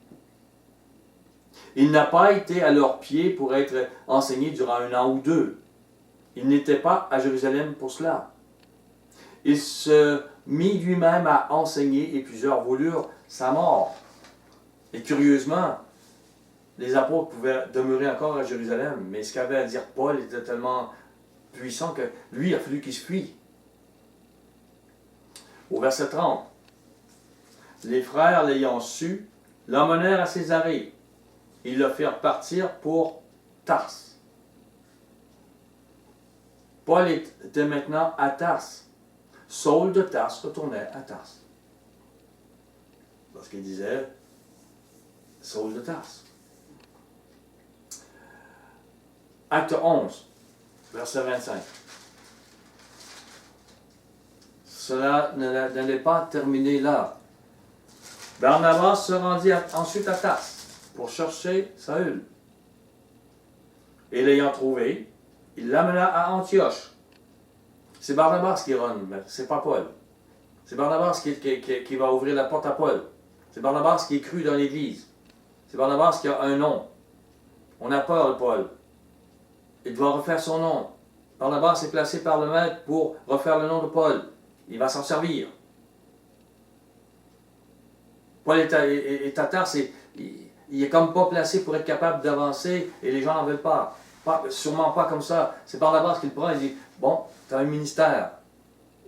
Il n'a pas été à leurs pieds pour être enseigné durant 1 an ou 2. Il n'était pas à Jérusalem pour cela. Il se mit lui-même à enseigner et plusieurs voulurent sa mort. Et curieusement, les apôtres pouvaient demeurer encore à Jérusalem, mais ce qu'avait à dire Paul était tellement puissant que lui, il a fallu qu'il se fuit. Au verset 30, les frères l'ayant su, l'emmenèrent à Césarée. Ils le firent partir pour Tars. Paul était maintenant à Tars. Saul de Tars retournait à Tars. Parce qu'il disait Saul de Tars. Acte 11, verset 25. Cela n'allait pas terminer là. Barnabas se rendit ensuite à Tars pour chercher Saül. Et l'ayant trouvé, il l'amena à Antioche. C'est Barnabas qui run, mais c'est pas Paul. C'est Barnabas qui va ouvrir la porte à Paul. C'est Barnabas qui est cru dans l'Église. C'est Barnabas qui a un nom. On a peur de Paul. Il doit refaire son nom. Barnabas est placé par le Maître pour refaire le nom de Paul. Il va s'en servir. Paul est à Tars, il est comme pas placé pour être capable d'avancer et les gens n'en veulent pas. Sûrement pas comme ça. C'est Barnabas qui le prend et dit bon, tu as un ministère,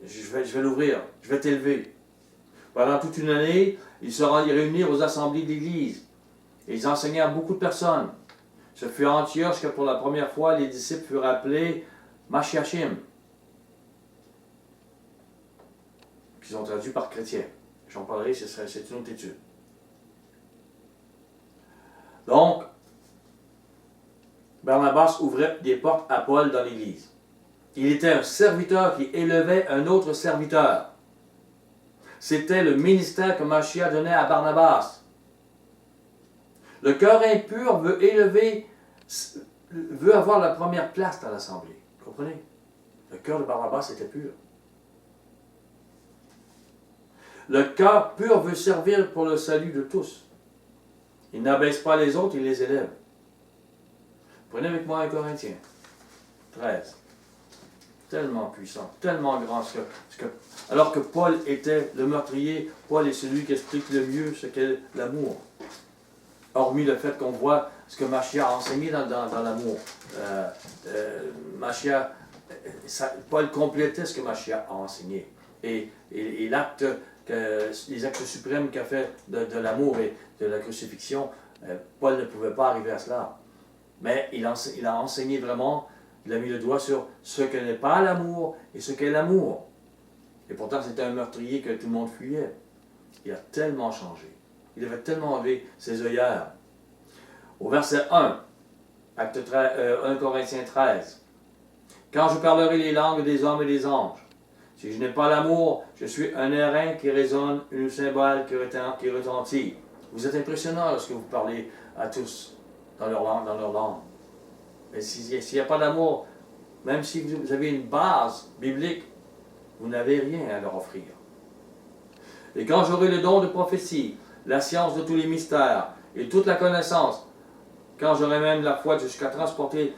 je vais l'ouvrir, je vais t'élever. Pendant toute une année, ils se réunirent aux assemblées de l'Église et ils enseignaient à beaucoup de personnes. Ce fut à Antioche que pour la première fois, les disciples furent appelés Mashiachim, qui sont traduits par chrétiens. J'en parlerai, c'est une autre étude. Donc, Barnabas ouvrait des portes à Paul dans l'Église. Il était un serviteur qui élevait un autre serviteur. C'était le ministère que Mashiach donnait à Barnabas. Le cœur impur veut avoir la première place dans l'assemblée. Vous comprenez? Le cœur de Barnabas était pur. Le cœur pur veut servir pour le salut de tous. Il n'abaisse pas les autres, il les élève. Prenez avec moi 1 Corinthiens 13. Tellement puissant, tellement grand. Alors que Paul était le meurtrier, Paul est celui qui explique le mieux ce qu'est l'amour. Hormis le fait qu'on voit ce que Mashiach a enseigné dans l'amour. Paul complétait ce que Mashiach a enseigné. Et les actes suprêmes qu'a fait de l'amour et de la crucifixion, Paul ne pouvait pas arriver à cela. Mais il a enseigné vraiment Il a mis le doigt sur ce que n'est pas l'amour et ce qu'est l'amour. Et pourtant, c'était un meurtrier que tout le monde fuyait. Il a tellement changé. Il avait tellement enlevé ses œillères. Au verset 1, 1 Corinthiens 13. Quand je parlerai les langues des hommes et des anges, si je n'ai pas l'amour, je suis un airain qui résonne, une cymbale qui retentit. Vous êtes impressionnant lorsque vous parlez à tous dans leur langue. Mais s'il n'y a pas d'amour, même si vous avez une base biblique, vous n'avez rien à leur offrir. Et quand j'aurai le don de prophétie, la science de tous les mystères et toute la connaissance, quand j'aurai même la foi jusqu'à transporter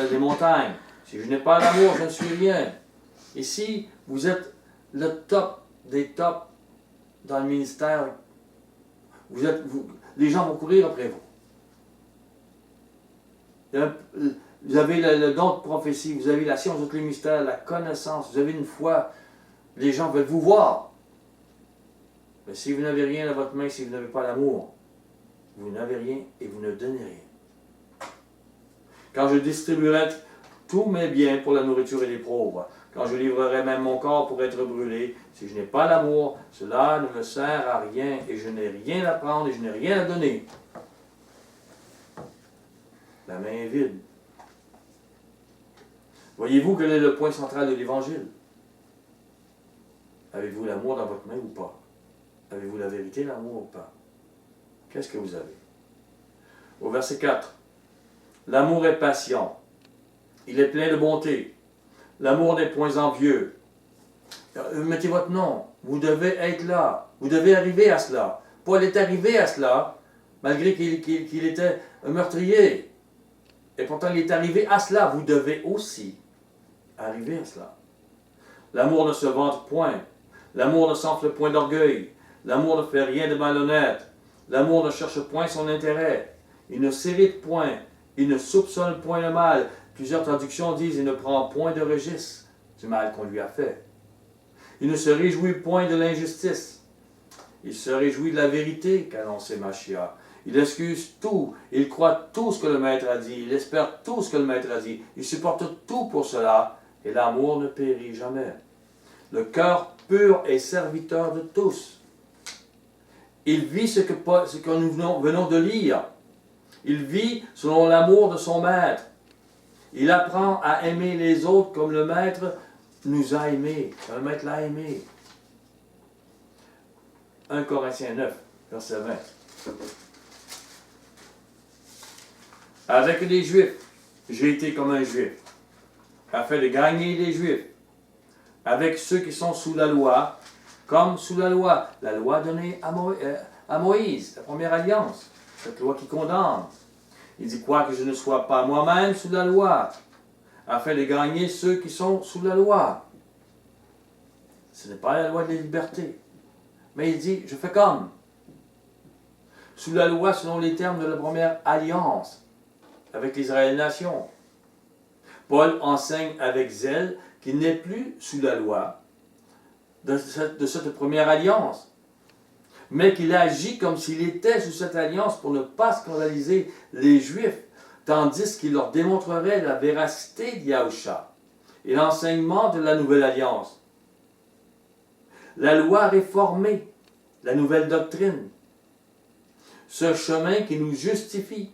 des montagnes, si je n'ai pas l'amour, je ne suis rien. Et si vous êtes le top des tops dans le ministère, les gens vont courir après vous. Vous avez le don de prophétie, vous avez la science de tous les mystères, la connaissance, vous avez une foi, les gens veulent vous voir. Mais si vous n'avez rien dans votre main, si vous n'avez pas l'amour, vous n'avez rien et vous ne donnez rien. Quand je distribuerai tous mes biens pour la nourriture et les pauvres, quand je livrerai même mon corps pour être brûlé, si je n'ai pas l'amour, cela ne me sert à rien et je n'ai rien à prendre et je n'ai rien à donner. La main est vide. Voyez-vous quel est le point central de l'Évangile? Avez-vous l'amour dans votre main ou pas? Avez-vous la vérité, l'amour ou pas? Qu'est-ce que vous avez? Au verset 4. L'amour est patient. Il est plein de bonté. L'amour n'est point envieux. Mettez votre nom. Vous devez être là. Vous devez arriver à cela. Paul est arrivé à cela, malgré qu'il était un meurtrier. Et pourtant, il est arrivé à cela. Vous devez aussi arriver à cela. L'amour ne se vante point. L'amour ne s'enfle point d'orgueil. L'amour ne fait rien de malhonnête. L'amour ne cherche point son intérêt. Il ne s'irrite point. Il ne soupçonne point le mal. Plusieurs traductions disent « il ne prend point de registre du mal qu'on lui a fait ». Il ne se réjouit point de l'injustice. Il se réjouit de la vérité qu'a annoncé Machia. Il excuse tout. Il croit tout ce que le Maître a dit. Il espère tout ce que le Maître a dit. Il supporte tout pour cela. Et l'amour ne périt jamais. Le cœur pur est serviteur de tous. Il vit ce que nous venons de lire. Il vit selon l'amour de son Maître. Il apprend à aimer les autres comme le Maître nous a aimés. Le Maître l'a aimé. 1 Corinthiens 9, verset 20. Avec les Juifs, j'ai été comme un Juif, afin de gagner les Juifs. Avec ceux qui sont sous la loi, comme sous la loi donnée à Moïse, la première alliance, cette loi qui condamne. Il dit quoi que je ne sois pas moi-même sous la loi, afin de gagner ceux qui sont sous la loi. Ce n'est pas la loi de la liberté. Mais il dit, je fais comme. Sous la loi selon les termes de la première alliance avec l'Israël nation. Paul enseigne avec zèle qu'il n'est plus sous la loi de cette première alliance, mais qu'il agit comme s'il était sous cette alliance pour ne pas scandaliser les Juifs, tandis qu'il leur démontrerait la véracité d'Yahusha et l'enseignement de la nouvelle alliance. La loi réformée, la nouvelle doctrine, ce chemin qui nous justifie,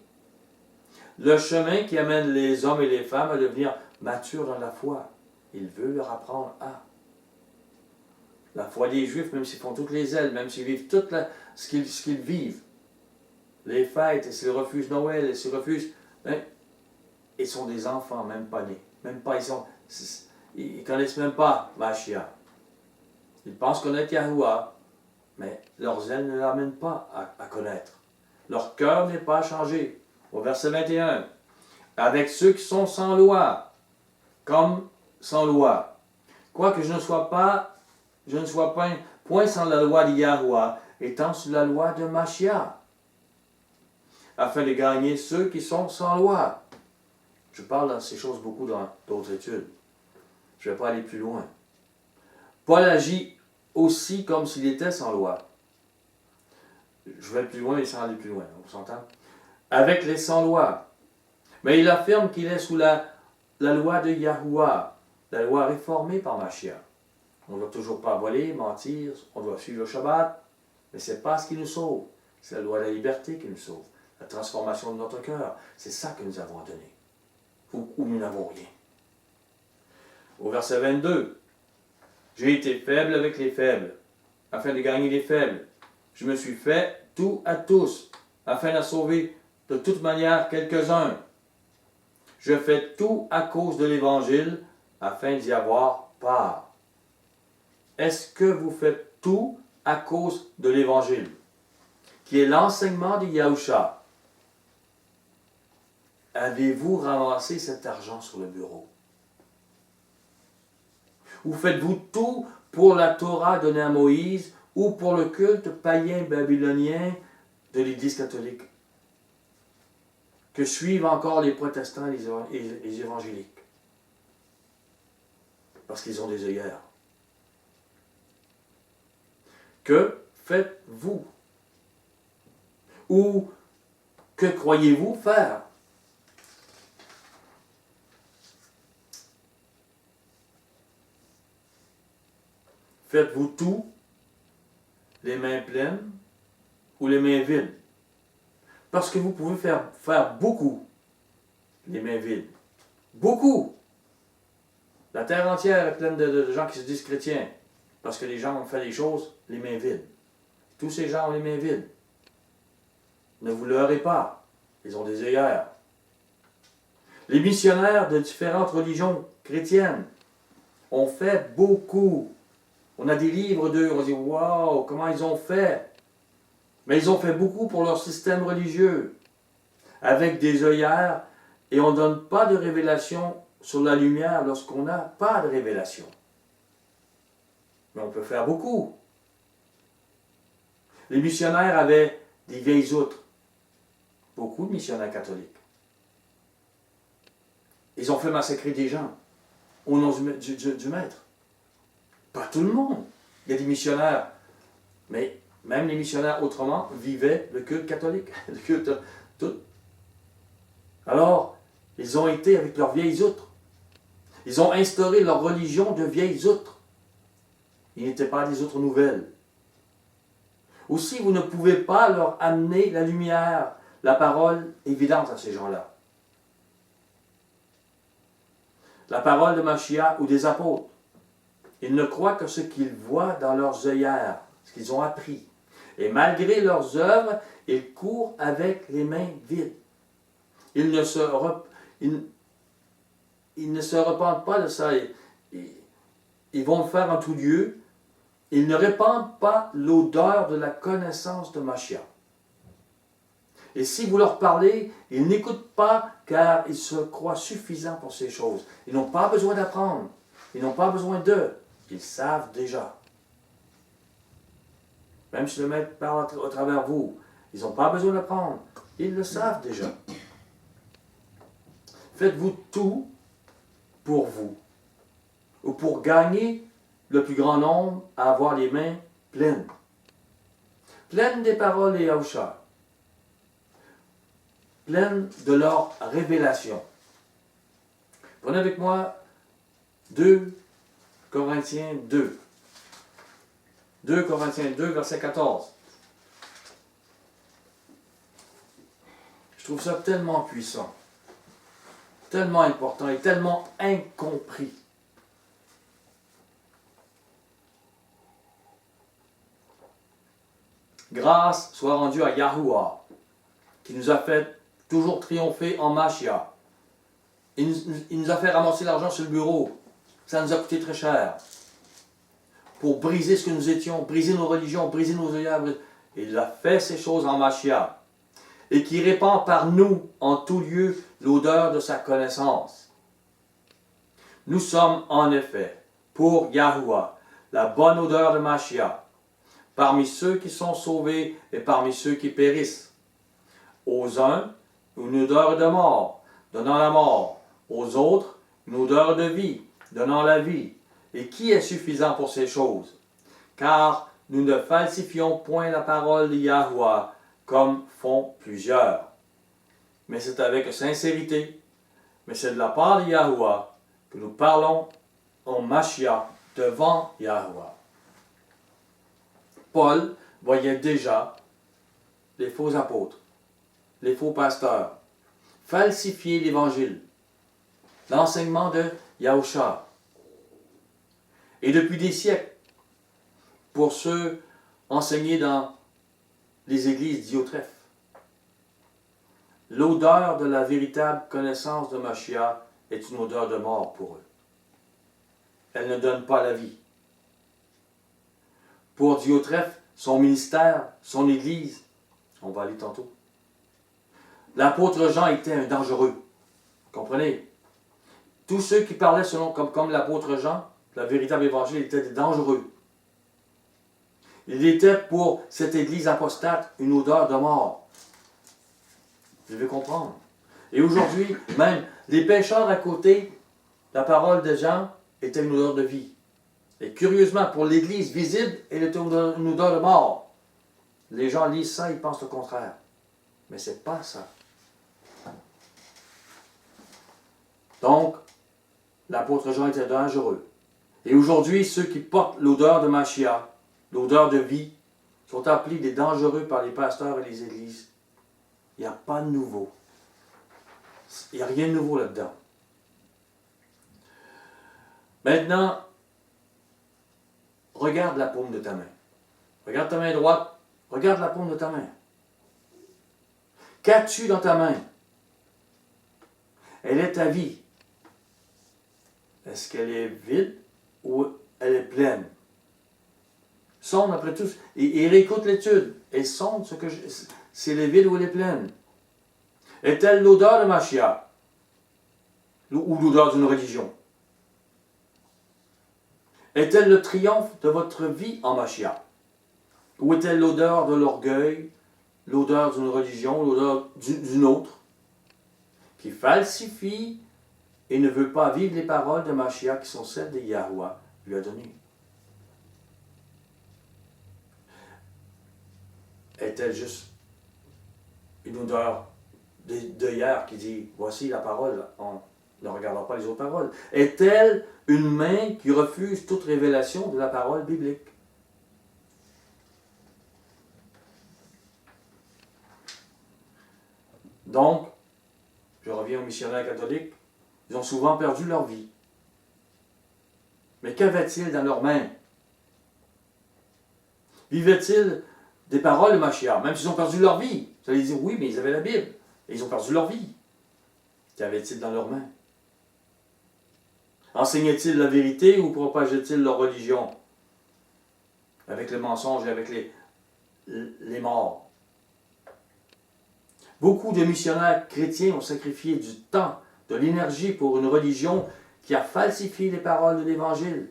le chemin qui amène les hommes et les femmes à devenir matures dans la foi. Il veut leur apprendre à. La foi des Juifs, même s'ils font toutes les ailes, même s'ils vivent tout ce qu'ils vivent, les fêtes, et s'ils refusent Noël, et s'ils refusent, hein, ils sont des enfants, même pas nés. Même pas, ils ne connaissent même pas Mashiach. Ils pensent connaître Yahuwah, mais leur zèle ne l'amène pas à connaître. Leur cœur n'est pas changé. Au verset 21, avec ceux qui sont sans loi, comme sans loi. Quoique je ne sois point sans la loi de Yahuwah, étant sous la loi de Mashiach, afin de gagner ceux qui sont sans loi. Je parle de ces choses beaucoup dans d'autres études. Je ne vais pas aller plus loin. Paul agit aussi comme s'il était sans loi. Je vais plus loin et sans aller plus loin, on s'entend? Avec les sans-loi. Mais il affirme qu'il est sous la la loi de Yahuwah, la loi réformée par Mashiach. On ne doit toujours pas voler, mentir, on doit suivre le Shabbat, mais ce n'est pas ce qui nous sauve. C'est la loi de la liberté qui nous sauve. La transformation de notre cœur, c'est ça que nous avons à donner. Ou nous n'avons rien. Au verset 22, « J'ai été faible avec les faibles, afin de gagner les faibles. Je me suis fait tout à tous, afin de sauver de toute manière quelques-uns. Je fais tout à cause de l'Évangile, afin d'y avoir part. » Est-ce que vous faites tout à cause de l'Évangile, qui est l'enseignement de Yahusha? Avez-vous ramassé cet argent sur le bureau? Ou faites-vous tout pour la Torah donnée à Moïse ou pour le culte païen babylonien de l'Église catholique, que suivent encore les protestants et les évangéliques, parce qu'ils ont des œillères? Que faites-vous? Ou que croyez-vous faire? Faites-vous tout, les mains pleines ou les mains vides? Parce que vous pouvez faire beaucoup, les mains vides. Beaucoup! La terre entière est pleine de gens qui se disent chrétiens, parce que les gens ont fait les choses les mains vides. Tous ces gens ont les mains vides. Ne vous leurrez pas, ils ont des œillères. Les missionnaires de différentes religions chrétiennes ont fait beaucoup. On a des livres d'eux, on dit « Wow, comment ils ont fait ?» Mais ils ont fait beaucoup pour leur système religieux, avec des œillères, et on ne donne pas de révélation sur la lumière lorsqu'on n'a pas de révélation. Mais on peut faire beaucoup. Les missionnaires avaient des vieilles outres. Beaucoup de missionnaires catholiques. Ils ont fait massacrer des gens au nom du maître. Pas tout le monde. Il y a des missionnaires, mais même les missionnaires autrement vivaient le culte catholique, le culte tout. Alors, ils ont été avec leurs vieilles outres. Ils ont instauré leur religion de vieilles outres. Ils n'étaient pas des outres nouvelles. Aussi, vous ne pouvez pas leur amener la lumière, la parole évidente à ces gens-là. La parole de Mashiach ou des apôtres. Ils ne croient que ce qu'ils voient dans leurs œillères, ce qu'ils ont appris. Et malgré leurs œuvres, ils courent avec les mains vides. Ils ne se repentent pas de ça. Ils vont le faire en tout lieu. Ils ne répandent pas l'odeur de la connaissance de Mashiach. Et si vous leur parlez, ils n'écoutent pas car ils se croient suffisants pour ces choses. Ils n'ont pas besoin d'apprendre. Ils n'ont pas besoin d'eux. Ils savent déjà. Même si le maître parle au travers vous, ils n'ont pas besoin d'apprendre. Ils le savent déjà. Faites-vous tout pour vous, ou pour gagner le plus grand nombre à avoir les mains pleines. Pleines des paroles des Yahusha. Pleines de leur révélation. Prenez avec moi 2 Corinthiens 2. 2 Corinthiens 2, verset 14. Je trouve ça tellement puissant, tellement important et tellement incompris. Grâce soit rendue à Yahuwah, qui nous a fait toujours triompher en Mashiach. Il nous a fait ramasser l'argent sur le bureau. Ça nous a coûté très cher. Pour briser ce que nous étions, briser nos religions, briser nos œillères. Il a fait ces choses en Mashiach. Et qui répand par nous en tout lieu l'odeur de sa connaissance. Nous sommes en effet, pour Yahuwah, la bonne odeur de Mashiach, parmi ceux qui sont sauvés et parmi ceux qui périssent. Aux uns, une odeur de mort, donnant la mort. Aux autres, une odeur de vie, donnant la vie. Et qui est suffisant pour ces choses? Car nous ne falsifions point la parole de Yahuwah, comme font plusieurs. Mais c'est avec sincérité, mais c'est de la part de Yahuwah que nous parlons en Mashiach devant Yahuwah. Paul voyait déjà les faux apôtres, les faux pasteurs, falsifier l'évangile, l'enseignement de Yahusha. Et depuis des siècles, pour ceux enseignés dans les églises d'Iotrephe, l'odeur de la véritable connaissance de Mashiach est une odeur de mort pour eux. Elle ne donne pas la vie. Pour Diotrephe, son ministère, son église, on va aller tantôt. L'apôtre Jean était un dangereux. Comprenez? Tous ceux qui parlaient selon comme l'apôtre Jean, le véritable évangile, étaient des dangereux. Il était pour cette église apostate une odeur de mort. Vous devez comprendre. Et aujourd'hui, même les pécheurs à côté, la parole de Jean était une odeur de vie. Et curieusement, pour l'église visible, elle était une odeur de mort. Les gens lisent ça, ils pensent le contraire. Mais ce n'est pas ça. Donc, l'apôtre Jean était dangereux. Et aujourd'hui, ceux qui portent l'odeur de Mashiach, l'odeur de vie, sont appelés des dangereux par les pasteurs et les églises. Il n'y a pas de nouveau. Il n'y a rien de nouveau là-dedans. Maintenant, regarde la paume de ta main. Regarde ta main droite. Regarde la paume de ta main. Qu'as-tu dans ta main? Elle est ta vie. Est-ce qu'elle est vide ou elle est pleine? Sonde après tout et réécoute l'étude. Et sonde ce que si elle est vide ou elle est pleine. Est-elle l'odeur de Mashiach? Ou l'odeur d'une religion? Est-elle le triomphe de votre vie en Mashiach? Ou est-elle l'odeur de l'orgueil, l'odeur d'une religion, l'odeur d'une autre, qui falsifie et ne veut pas vivre les paroles de Mashiach qui sont celles de Yahuwah lui a données? Est-elle juste une odeur de hier qui dit « Voici la parole en ne regardant pas les autres paroles ». Est-elle une main qui refuse toute révélation de la parole biblique? Donc, je reviens aux missionnaires catholiques, ils ont souvent perdu leur vie. Mais qu'avaient-ils dans leurs mains? Vivaient-ils des paroles de Mashiach, même s'ils ont perdu leur vie? Vous allez dire, oui, mais ils avaient la Bible, et ils ont perdu leur vie. Qu'avaient-ils dans leurs mains? Enseignaient-ils la vérité ou propageaient-ils leur religion? Avec le mensonge et avec les morts. Beaucoup de missionnaires chrétiens ont sacrifié du temps, de l'énergie pour une religion qui a falsifié les paroles de l'Évangile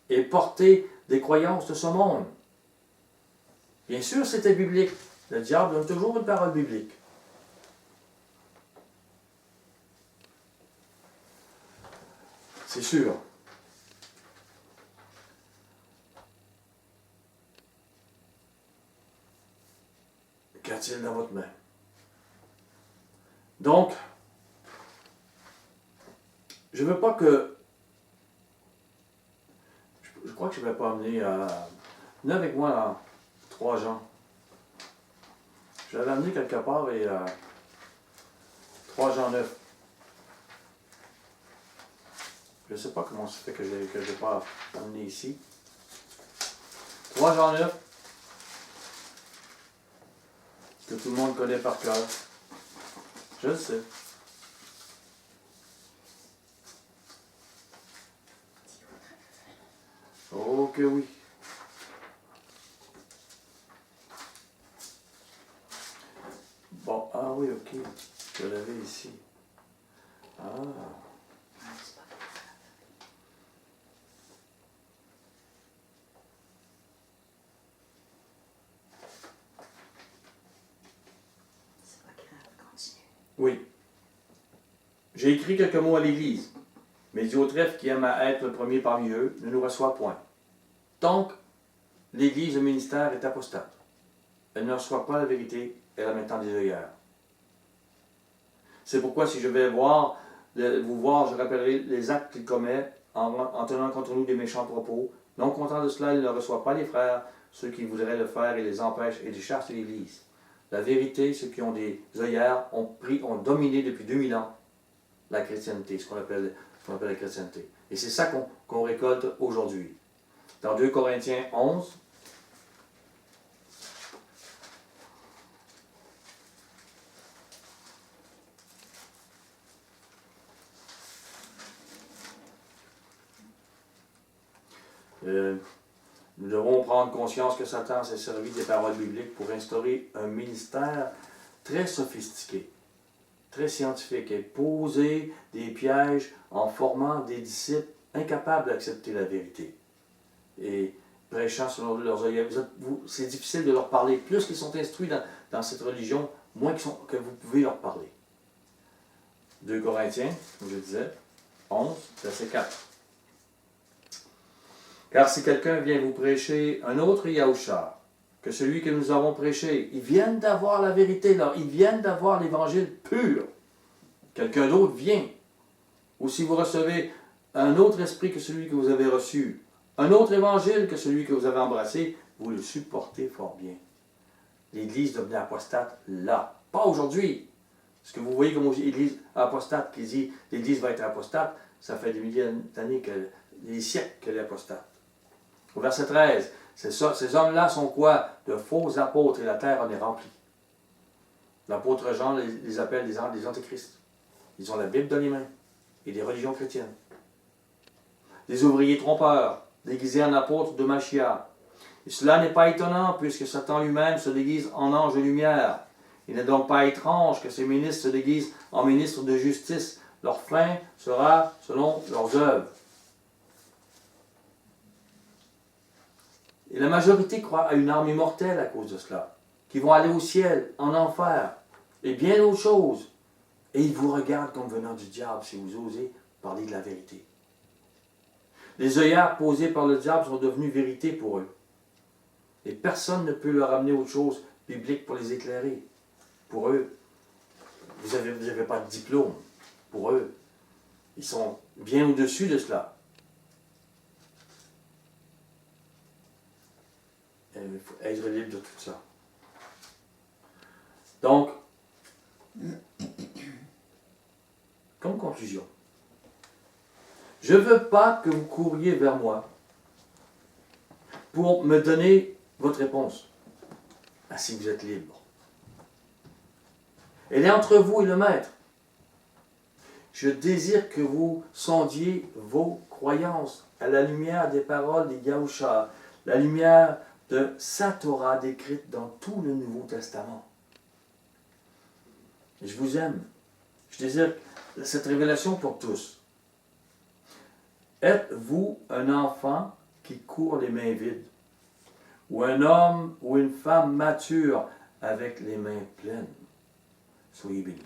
et porté des croyances de ce monde. Bien sûr, c'était biblique. Le diable donne toujours une parole biblique. C'est sûr. Qu'y a-t-il dans votre main? Donc, je ne veux pas que... Je crois que je ne vais pas amener... venez avec moi là, 3 Jean. Je l'avais amené quelque part et 3 Jean 9. Je ne sais pas comment ça fait que je n'ai pas amené ici. 3 Jean 9. Que tout le monde connaît par cœur. Je le sais. Oh que oui. Bon, ah oui, ok. Je l'avais ici. Ah. C'est pas grave, continue. Oui. J'ai écrit quelques mots à l'Église, mais Diotrephe, qui aime à être le premier parmi eux, ne nous reçoit point. Donc, l'Église, le ministère, est apostate. Elle ne reçoit pas la vérité, elle a maintenant des œillères. C'est pourquoi si je vais voir vous voir, je rappellerai les actes qu'il commet en tenant contre nous des méchants propos. Non content de cela, il ne reçoit pas les frères, ceux qui voudraient le faire et les empêchent et les chassent de l'Église. La vérité, ceux qui ont des œillères ont dominé depuis 2000 ans la chrétienté, ce qu'on appelle la chrétienté. Et c'est ça qu'on récolte aujourd'hui. Dans 2 Corinthiens 11, nous devons prendre conscience que Satan s'est servi des paroles bibliques pour instaurer un ministère très sophistiqué, très scientifique, et poser des pièges en formant des disciples incapables d'accepter la vérité. Et prêchant selon leurs œillères. C'est difficile de leur parler. Plus qu'ils sont instruits dans cette religion, moins que vous pouvez leur parler. 2 Corinthiens, comme je disais, 11, verset 4. Car si quelqu'un vient vous prêcher un autre Yahushua que celui que nous avons prêché, ils viennent d'avoir la vérité, là, ils viennent d'avoir l'évangile pur. Quelqu'un d'autre vient. Ou si vous recevez un autre esprit que celui que vous avez reçu, un autre évangile que celui que vous avez embrassé, vous le supportez fort bien. L'Église devenait apostate là, pas aujourd'hui. Ce que vous voyez comme Église apostate qui dit l'Église va être apostate, ça fait des milliers d'années, des siècles qu'elle est apostate. Au verset 13, ces hommes-là sont quoi? De faux apôtres et la terre en est remplie. L'apôtre Jean les appelle des antéchrists. Ils ont la Bible dans les mains et des religions chrétiennes. Des ouvriers trompeurs, déguisés en apôtres de Mashiach. Et cela n'est pas étonnant puisque Satan lui-même se déguise en ange de lumière. Il n'est donc pas étrange que ces ministres se déguisent en ministres de justice. Leur fin sera selon leurs œuvres. Et la majorité croit à une arme immortelle à cause de cela, qui vont aller au ciel, en enfer, et bien d'autres choses. Et ils vous regardent comme venant du diable si vous osez parler de la vérité. Les œillères posées par le diable sont devenues vérité pour eux. Et personne ne peut leur amener autre chose biblique pour les éclairer. Pour eux, vous n'avez pas de diplôme. Pour eux, ils sont bien au-dessus de cela. Et il faut être libre de tout ça. Donc, comme conclusion, je ne veux pas que vous couriez vers moi pour me donner votre réponse. Ainsi vous êtes libre. Elle est entre vous et le Maître. Je désire que vous sondiez vos croyances à la lumière des paroles des Yahushua, la lumière de sa Torah décrite dans tout le Nouveau Testament. Et je vous aime. Je désire cette révélation pour tous. Êtes-vous un enfant qui court les mains vides? Ou un homme ou une femme mature avec les mains pleines? Soyez bénis.